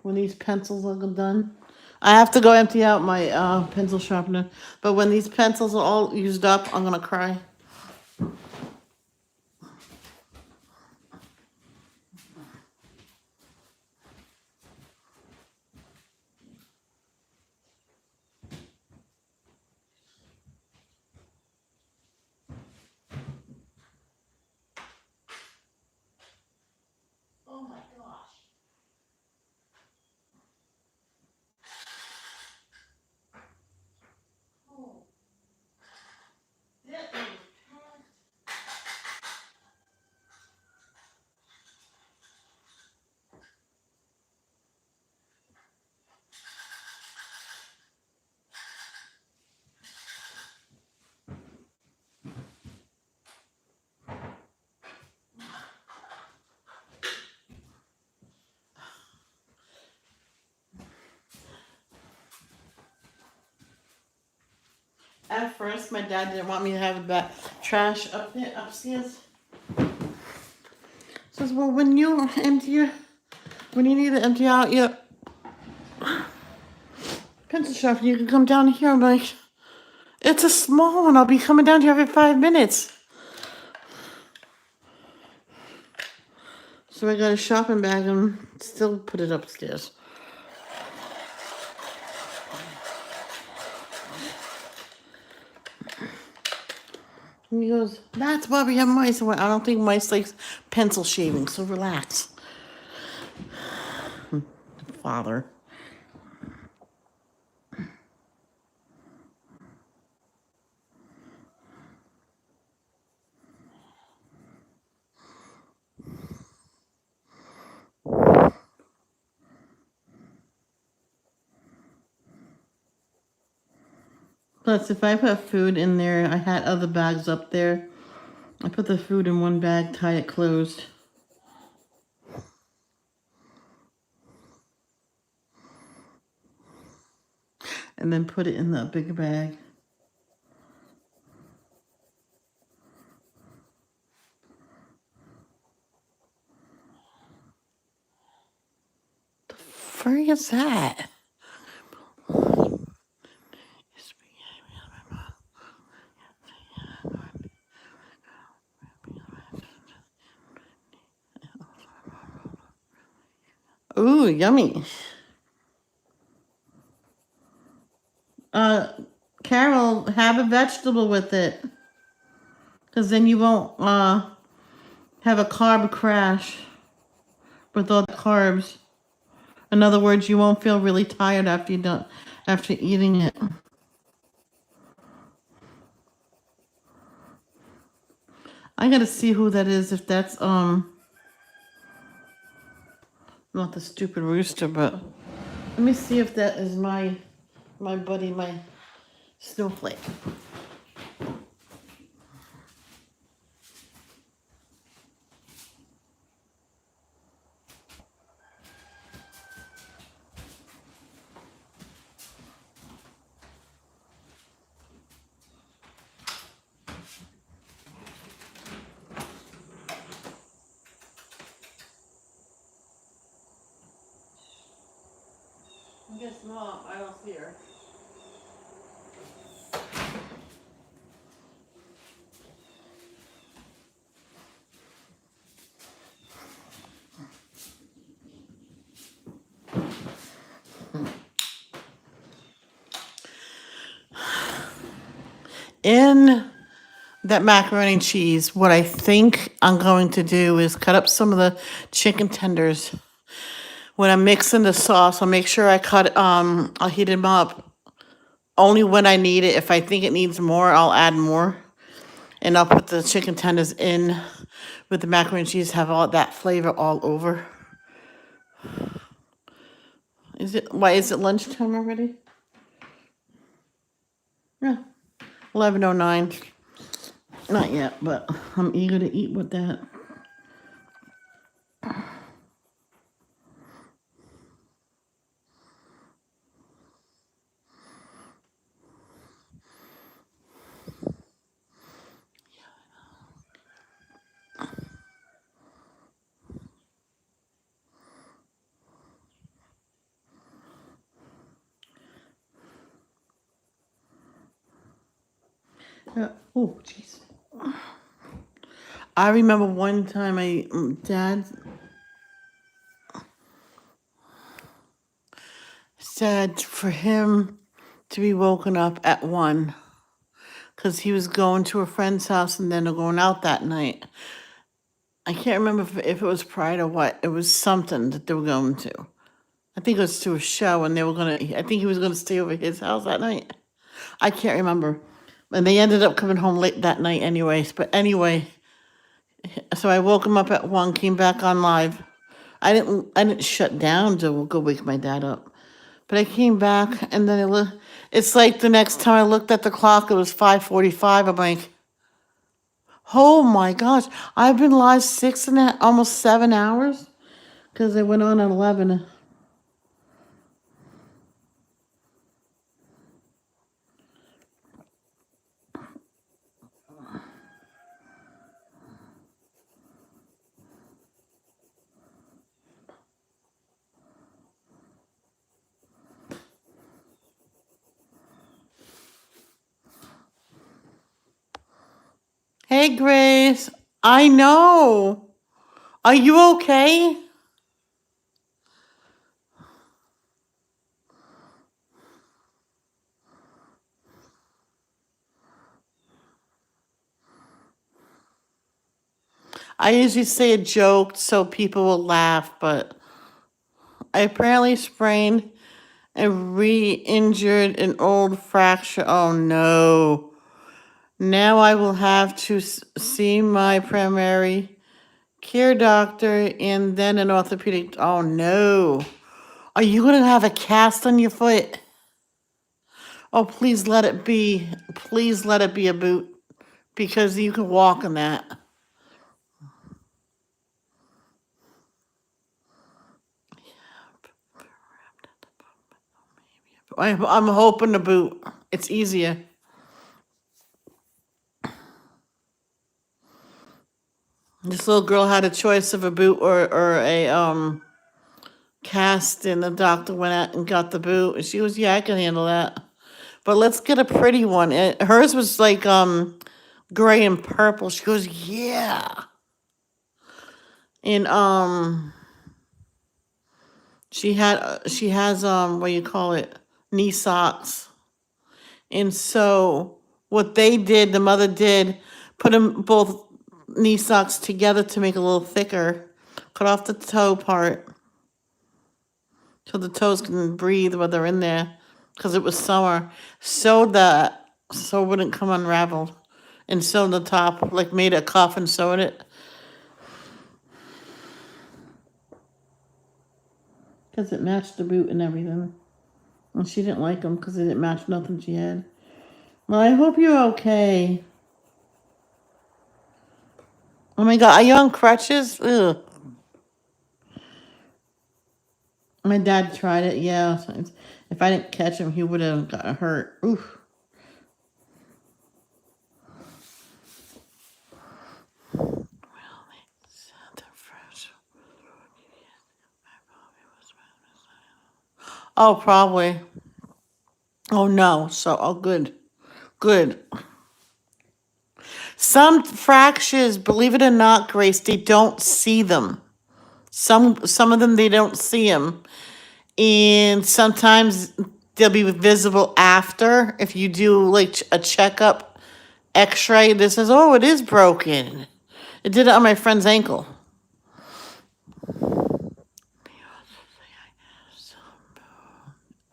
when these pencils are done, I have to go empty out my pencil sharpener. But when these pencils are all used up, I'm gonna cry. Oh my gosh. Oh, that is packed. At first, my dad didn't want me to have that trash up there upstairs. Says, well, when you need to empty out your pencil sharpener, you can come down here. I'm like, it's a small one. I'll be coming down here every 5 minutes. So I got a shopping bag and still put it upstairs. And he goes, that's why we have mice. I went, I don't think mice like pencil shaving, so relax. Father. Plus, if I put food in there, I had other bags up there. I put the food in one bag, tie it closed. And then put it in the bigger bag. The frig is that? Ooh, yummy. Carol, have a vegetable with it. Because then you won't have a carb crash with all the carbs. In other words, you won't feel really tired after eating it. I gotta see who that is, if that's not the stupid rooster, but let me see if that is my buddy, my snowflake. I guess not. I don't see her. In that macaroni and cheese, what I think I'm going to do is cut up some of the chicken tenders. When I'm mixing the sauce, I'll make sure I'll heat them up only when I need it. If I think it needs more, I'll add more. And I'll put the chicken tenders in with the macaroni and cheese, have all that flavor all over. Is it lunchtime already? Yeah. 11:09. Not yet, but I'm eager to eat with that. Oh, jeez. I remember one time Dad said for him to be woken up at 1 because he was going to a friend's house and then they're going out that night. I can't remember if it was Pride or what. It was something that they were going to. I think it was to a show and I think he was gonna stay over his house that night. I can't remember. And they ended up coming home late that night anyways. But anyway, so I woke him up at 1, came back on live. I didn't shut down to go wake my dad up. But I came back and then it's like the next time I looked at the clock, it was 5:45. I'm like, oh my gosh, I've been live almost 7 hours because I went on at 11. Hey, Grace. I know. Are you okay? I usually say a joke so people will laugh, but I apparently sprained and re-injured an old fracture. Oh no. Now I will have to see my primary care doctor and then an orthopedic. Oh no. Are you going to have a cast on your foot? Oh, please let it be. Please let it be a boot because you can walk in that. I'm hoping a boot. It's easier. This little girl had a choice of a boot or a cast, and the doctor went out and got the boot. And she was, yeah, I can handle that. But let's get a pretty one. Hers was like gray and purple. She goes, yeah. And she has what do you call it? Knee socks. And so what they did, the mother did, put them both knee socks together to make it a little thicker. Cut off the toe part so the toes can breathe while they're in there because it was summer. Sewed that so it wouldn't come unraveled. And sewed the top, like made a cuff and sewed it. Because it matched the boot and everything. And she didn't like them because they didn't match nothing she had. Well, I hope you're okay. Oh my God, are you on crutches? Ugh. My dad tried it, yeah. If I didn't catch him, he would have gotten hurt. Oof. Oh, probably. Oh no. So, oh, good. Good. Some fractures, believe it or not, Grace, they don't see them. Some of them they don't see them, and sometimes they'll be visible after if you do like a checkup, X-ray. That says, "Oh, it is broken." It did it on my friend's ankle.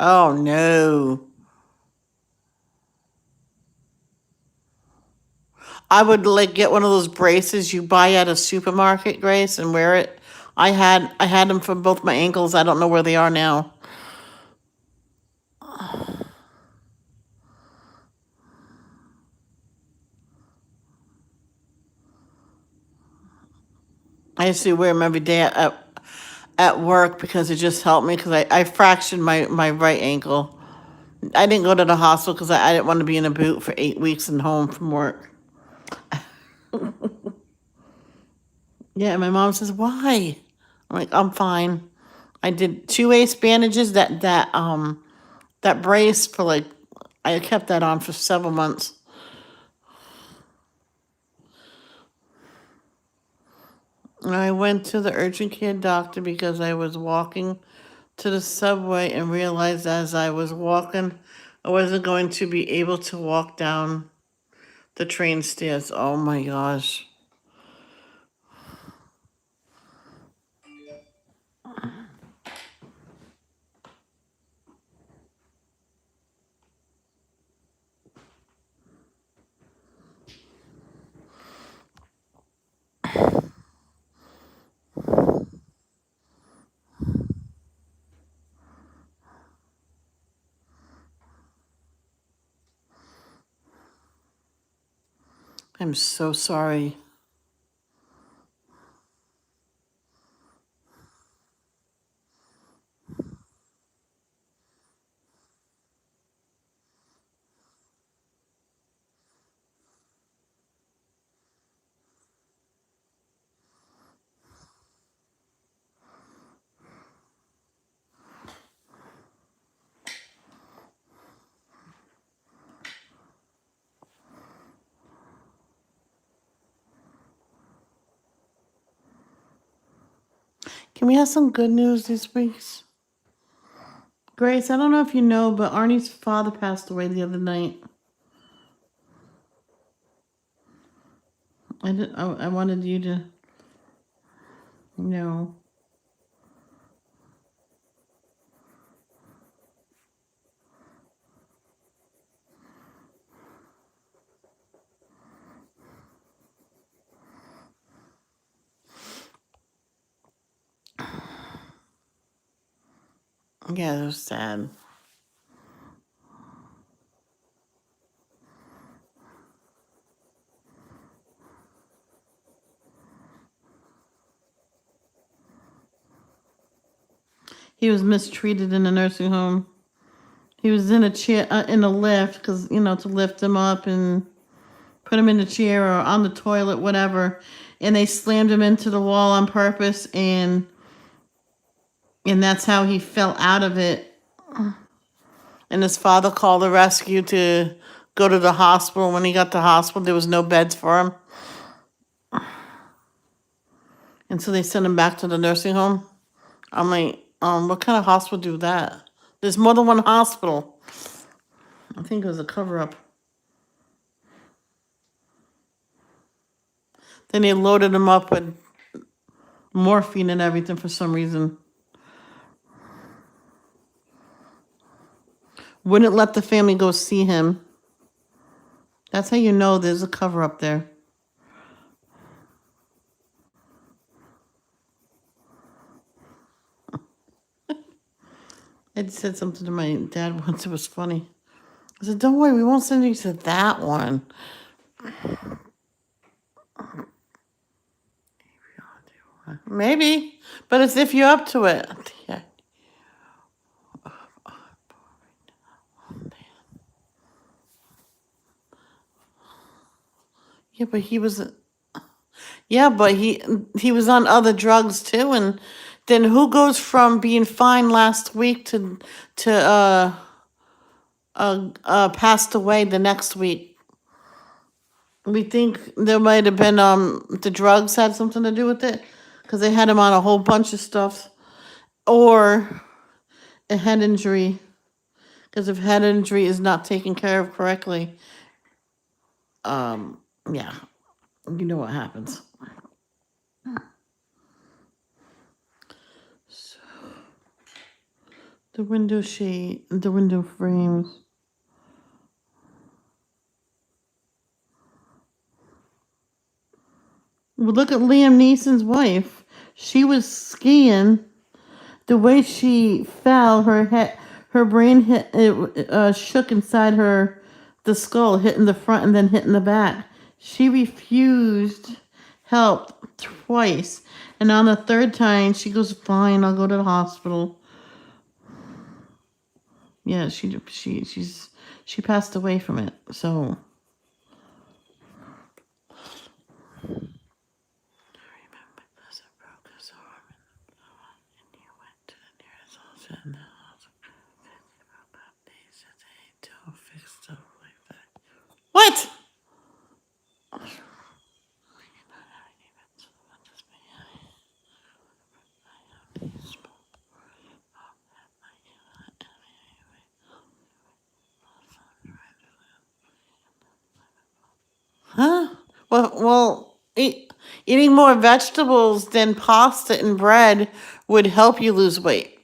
Oh no. I would like get one of those braces you buy at a supermarket, Grace, and wear it. I had them for both my ankles. I don't know where they are now. I used to wear them every day at work because it just helped me because I fractured my right ankle. I didn't go to the hospital because I didn't want to be in a boot for 8 weeks and home from work. Yeah, and my mom says, "Why?" I'm like, "I'm fine." I did 2 ace bandages. That brace for like I kept that on for several months. I went to the urgent care doctor because I was walking to the subway and realized as I was walking, I wasn't going to be able to walk down the train stairs. Oh my gosh. I'm so sorry. Can we have some good news this week? Grace, I don't know if you know, but Arnie's father passed away the other night. I wanted you to know. Yeah, it was sad. He was mistreated in a nursing home. He was in a chair, in a lift, because, to lift him up and put him in the chair or on the toilet, whatever. And they slammed him into the wall on purpose, and that's how he fell out of it. And his father called the rescue to go to the hospital. When he got to the hospital, there was no beds for him. And so they sent him back to the nursing home. I'm like, what kind of hospital do that? There's more than one hospital. I think it was a cover-up. Then they loaded him up with morphine and everything for some reason. Wouldn't let the family go see him. That's how you know there's a cover-up there. I said something to my dad once. It was funny. I said, don't worry, we won't send you to that one. Maybe, but it's if you're up to it. Yeah. Yeah, but he was. Yeah, but he was on other drugs too, and then who goes from being fine last week to passed away the next week? We think there might have been the drugs had something to do with it, because they had him on a whole bunch of stuff, or a head injury. Because if head injury is not taken care of correctly, yeah, you know what happens. So, the window shade, the window frames. Well, look at Liam Neeson's wife. She was skiing. The way she fell, her brain hit, it shook inside her, the skull, hitting the front and then hitting the back. She refused help twice, and on the third time, she goes, "Fine, I'll go to the hospital." Yeah, she passed away from it. So. What? Eating more vegetables than pasta and bread would help you lose weight.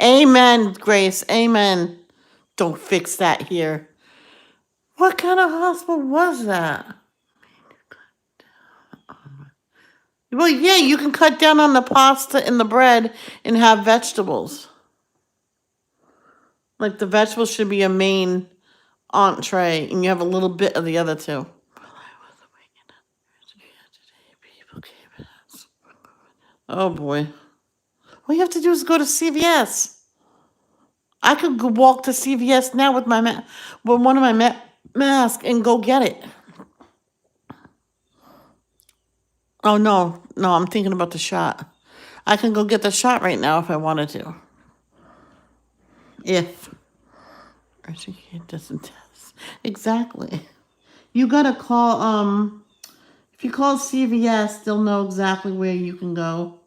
Amen, Grace. Amen. Don't fix that here. What kind of hospital was that? Well, yeah, you can cut down on the pasta and the bread and have vegetables. Like the vegetables should be a main entree, and you have a little bit of the other two. Oh boy. All you have to do is go to CVS. I could go walk to CVS now with with one of my masks and go get it. Oh no, I'm thinking about the shot. I can go get the shot right now if I wanted to. If urgent care doesn't test. Exactly. You gotta call, if you call CVS, they'll know exactly where you can go.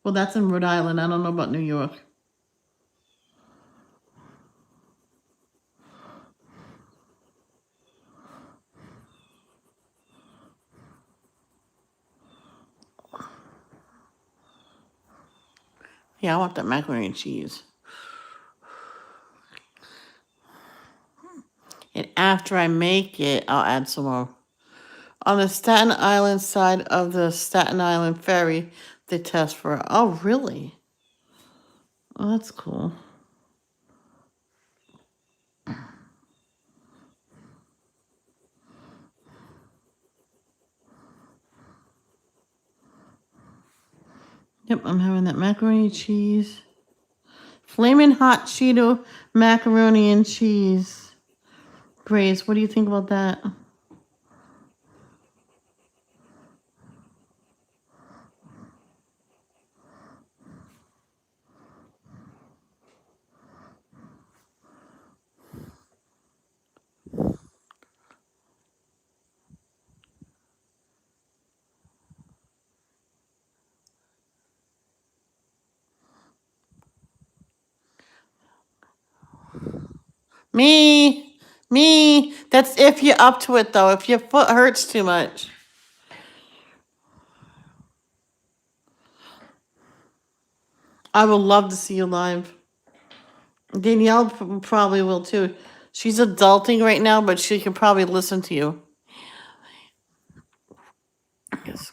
Well, that's in Rhode Island. I don't know about New York. Yeah, I want that macaroni and cheese. And after I make it, I'll add some more. On the Staten Island side of the Staten Island ferry, they test for. Oh, really? Oh, that's cool. Yep, I'm having that macaroni and cheese. Flaming hot Cheeto macaroni and cheese. Grace, what do you think about that? Me. That's if you're up to it, though. If your foot hurts too much. I would love to see you live. Danielle probably will too. She's adulting right now, but she can probably listen to you. Yes,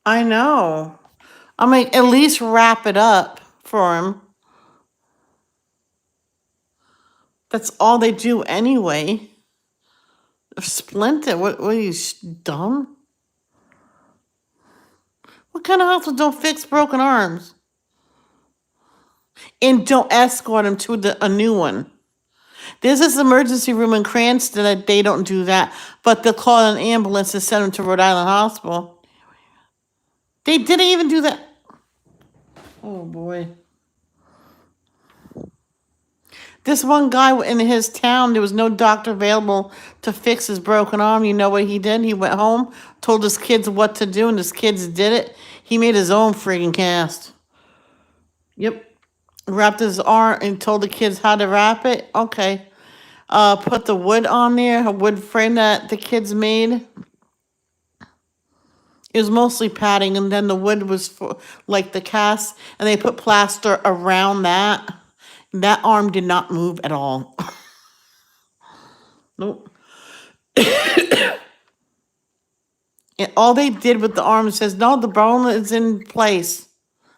I know. I mean, at least wrap it up for him. That's all they do anyway. Splint it. What are you, dumb? What kind of hospital don't fix broken arms? And don't escort him to a new one. There's this emergency room in Cranston that they don't do that, but they'll call an ambulance and send him to Rhode Island Hospital. They didn't even do that. Oh boy. This one guy in his town, there was no doctor available to fix his broken arm. You know what he did? He went home, told his kids what to do, and his kids did it. He made his own friggin' cast. Yep. Wrapped his arm and told the kids how to wrap it. Okay. Put the wood on there, a wood frame that the kids made. It was mostly padding, and then the wood was for like the cast, and they put plaster around that. That arm did not move at all. Nope. And all they did with the arm says, no, the bone is in place,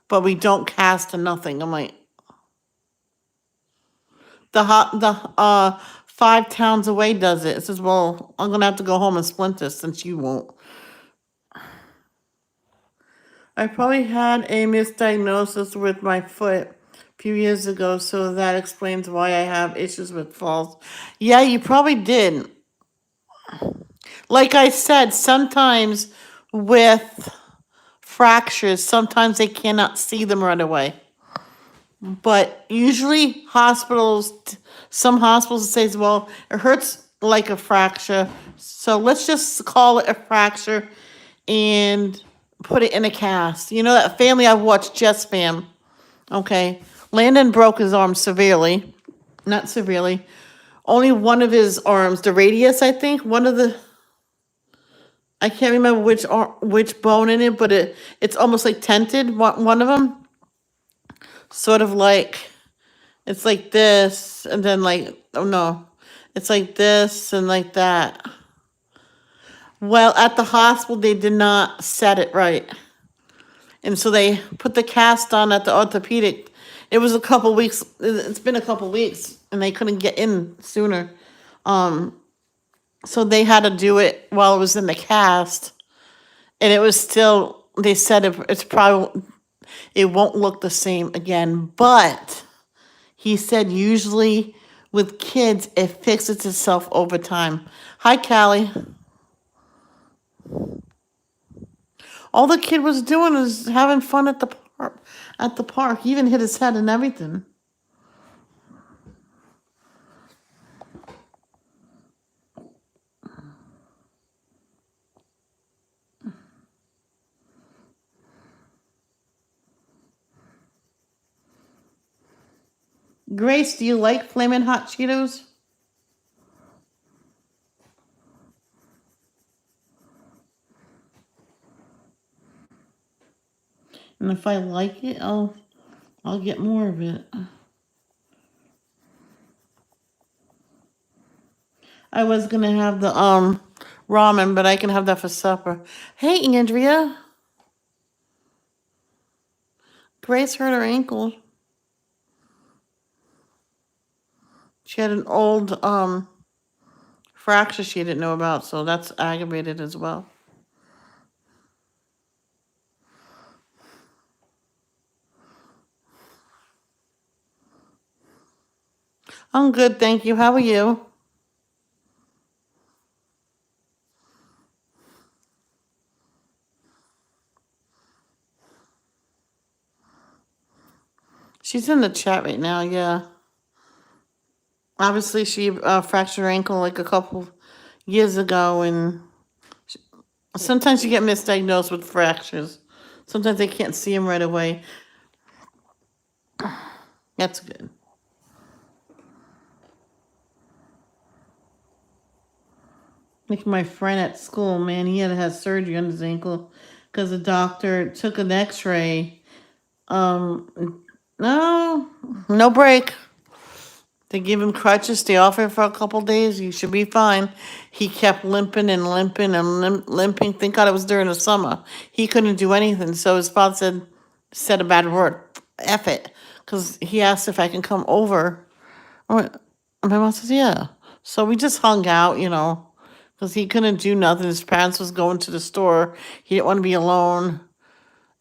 but we don't cast or nothing. I'm like, the 5 towns away does it. It says, well, I'm gonna have to go home and splint this since you won't. I probably had a misdiagnosis with my foot a few years ago, so that explains why I have issues with falls. Yeah, you probably did. Like I said, sometimes with fractures, sometimes they cannot see them right away. But usually some hospitals say, well, it hurts like a fracture, so let's just call it a fracture and put it in a cast. You know that family I watched, Jess Fam? Okay. Landon broke his arm severely. Not severely. Only one of his arms, the radius, I think, I can't remember which bone in it, but it's almost like tented, one of them. Sort of like, it's like this, and then like, oh no, it's like this and like that. Well, at the hospital, they did not set it right. And so they put the cast on at the orthopedic. It was a couple weeks, it's been a couple weeks, and they couldn't get in sooner. So they had to do it while it was in the cast. And it was still, they said it won't look the same again. But he said usually with kids, it fixes itself over time. Hi, Callie. All the kid was doing was having fun at the park. At the park, he even hit his head and everything. Grace, do you like Flamin' Hot Cheetos? And if I like it, I'll get more of it. I was gonna have the ramen, but I can have that for supper. Hey, Andrea. Grace hurt her ankle. She had an old fracture she didn't know about, so that's aggravated as well. I'm good, thank you. How are you? She's in the chat right now, yeah. Obviously, she fractured her ankle like a couple years ago, and sometimes you get misdiagnosed with fractures. Sometimes they can't see them right away. That's good. Like my friend at school, man, he had to have surgery on his ankle because the doctor took an x-ray. No break. They give him crutches, stay off it for a couple days, you should be fine. He kept limping and limping and limping. Thank God it was during the summer. He couldn't do anything, so his father said a bad word, F it, because he asked if I can come over. My mom says, yeah. So we just hung out, because he couldn't do nothing. His parents was going to the store. He didn't want to be alone.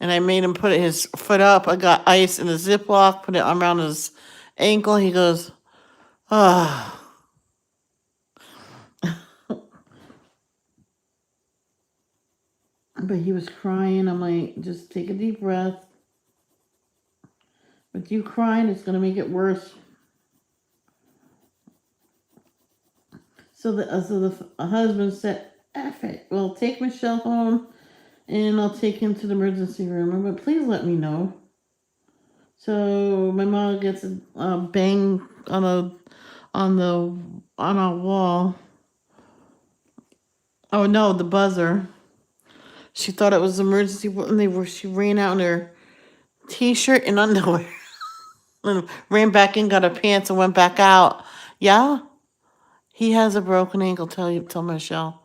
And I made him put his foot up. I got ice in a Ziploc, put it around his ankle. He goes, ah. But he was crying. I'm like, just take a deep breath. With you crying, it's going to make it worse. So the husband said, F it. Well, take Michelle home, and I'll take him to the emergency room. But please let me know. So my mom gets a bang on our wall. Oh no, the buzzer. She thought it was emergency, and she ran out in her t-shirt and underwear, and ran back in, got her pants, and went back out. Yeah, he has a broken ankle. Tell Michelle.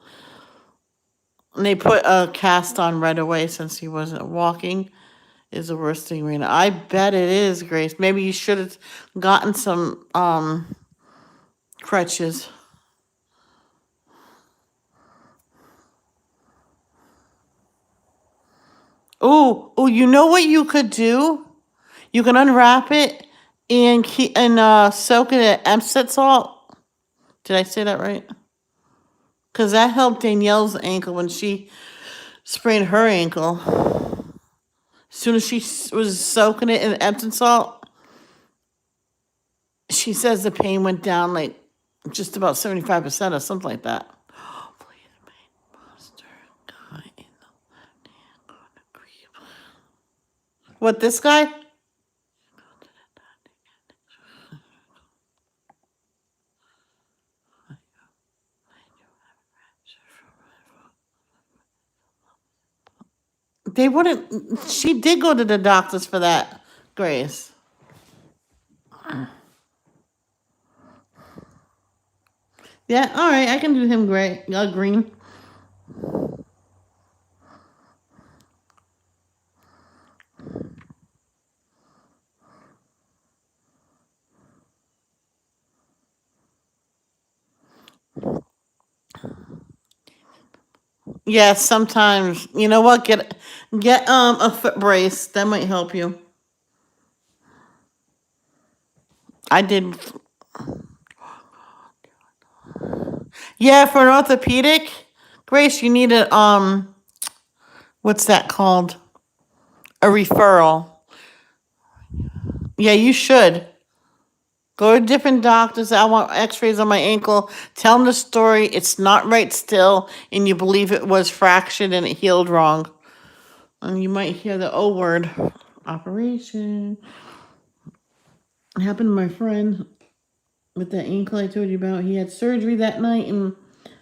And they put a cast on right away since he wasn't walking. Is the worst thing, Rena. I bet it is, Grace. Maybe you should have gotten some crutches. Oh, you know what you could do? You can unwrap it and soak it in Epsom salt. Did I say that right? Because that helped Danielle's ankle when she sprained her ankle. As soon as she was soaking it in Epsom salt, she says the pain went down like just about 75% or something like that. What, this guy? They wouldn't. She did go to the doctors for that, Grace. Yeah, all right. I can do him gray, green. Yeah, sometimes. You know what? Get a foot brace. That might help you. I did. Yeah, for an orthopedic, Grace, you need what's that called? A referral. Yeah, you should. Go to different doctors. I want x-rays on my ankle. Tell them the story. It's not right still, and you believe it was fractured and it healed wrong. And you might hear the O word. Operation. It happened to my friend with that ankle I told you about. He had surgery that night, and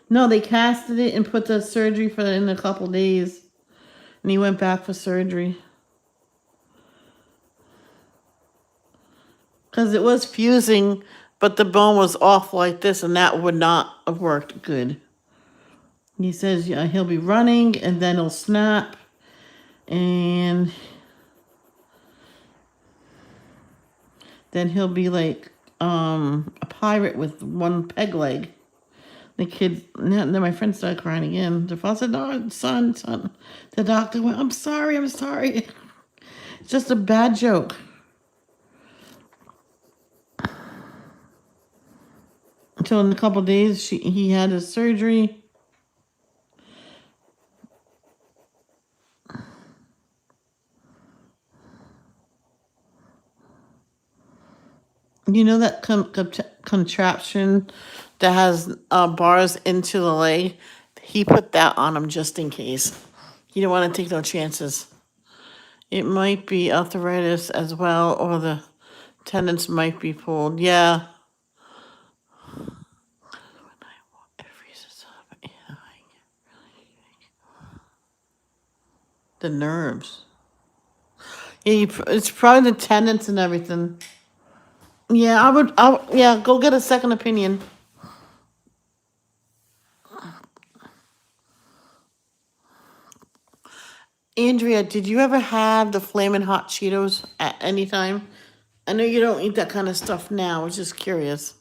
no, they casted it and put the surgery for in a couple days. And he went back for surgery. Because it was fusing, but the bone was off like this, and that would not have worked good. He says he'll be running, and then he'll snap, and then he'll be like a pirate with one peg leg. The kid, then my friend started crying again. The father said, "No, son." The doctor went, I'm sorry. It's just a bad joke. Until in a couple of days, he had his surgery. You know that contraption that has bars into the leg? He put that on him just in case. You don't want to take no chances. It might be arthritis as well, or the tendons might be pulled. Yeah. It freezes up. Yeah. The nerves. Yeah, it's probably the tendons and everything. Yeah, yeah, go get a second opinion. Andrea, did you ever have the flaming hot Cheetos at any time? I know you don't eat that kind of stuff now. I was just curious.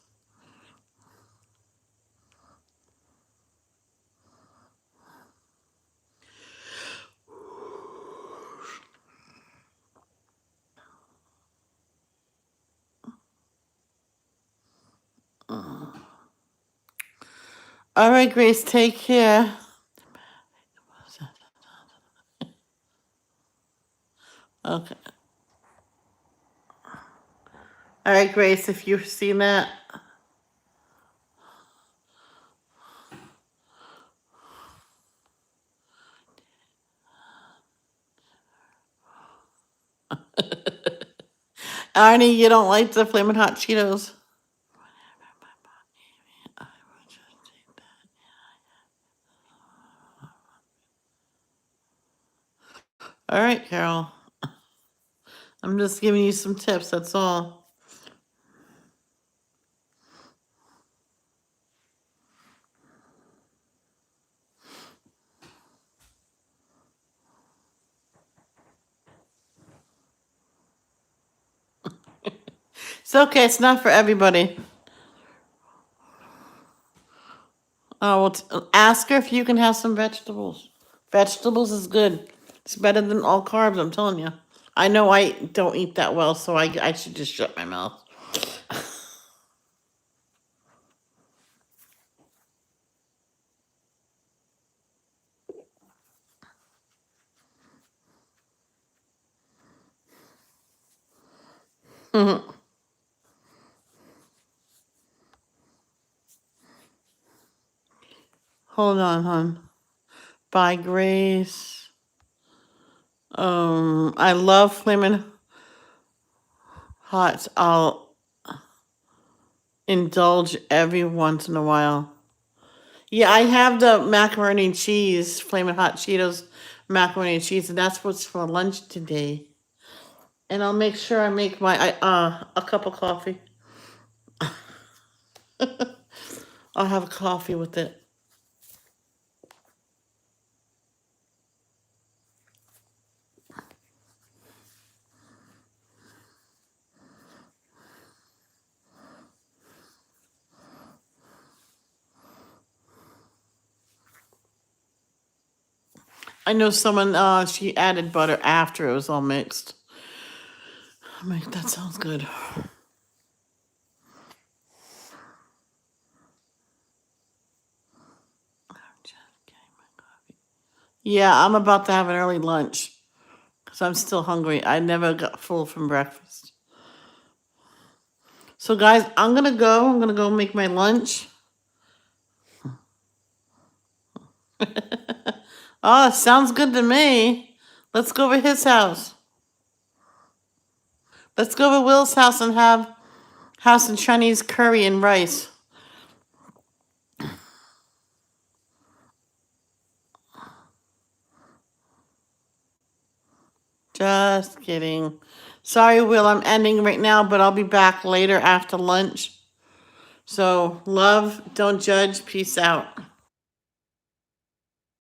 All right, Grace, take care. Okay. All right, Grace, if you've seen that. Arnie, you don't like the flaming hot Cheetos? All right, Carol. I'm just giving you some tips, that's all. It's okay, it's not for everybody. Oh, well, ask her if you can have some vegetables. Vegetables is good. It's better than all carbs, I'm telling you. I know I don't eat that well, so I should just shut my mouth. Hold on, hon. By Grace. I love Flamin' Hots. I'll indulge every once in a while. Yeah, I have the macaroni and cheese, Flamin' Hot Cheetos macaroni and cheese, and that's what's for lunch today. And I'll make sure I make a cup of coffee. I'll have a coffee with it. I know someone, she added butter after it was all mixed. I'm like, that sounds good. Yeah, I'm about to have an early lunch because I'm still hungry. I never got full from breakfast. So, guys, I'm going to go. I'm going to go make my lunch. Oh, sounds good to me. Let's go over his house. Let's go over Will's house and have some Chinese curry and rice. Just kidding. Sorry, Will, I'm ending right now, but I'll be back later after lunch. So, love, don't judge, peace out.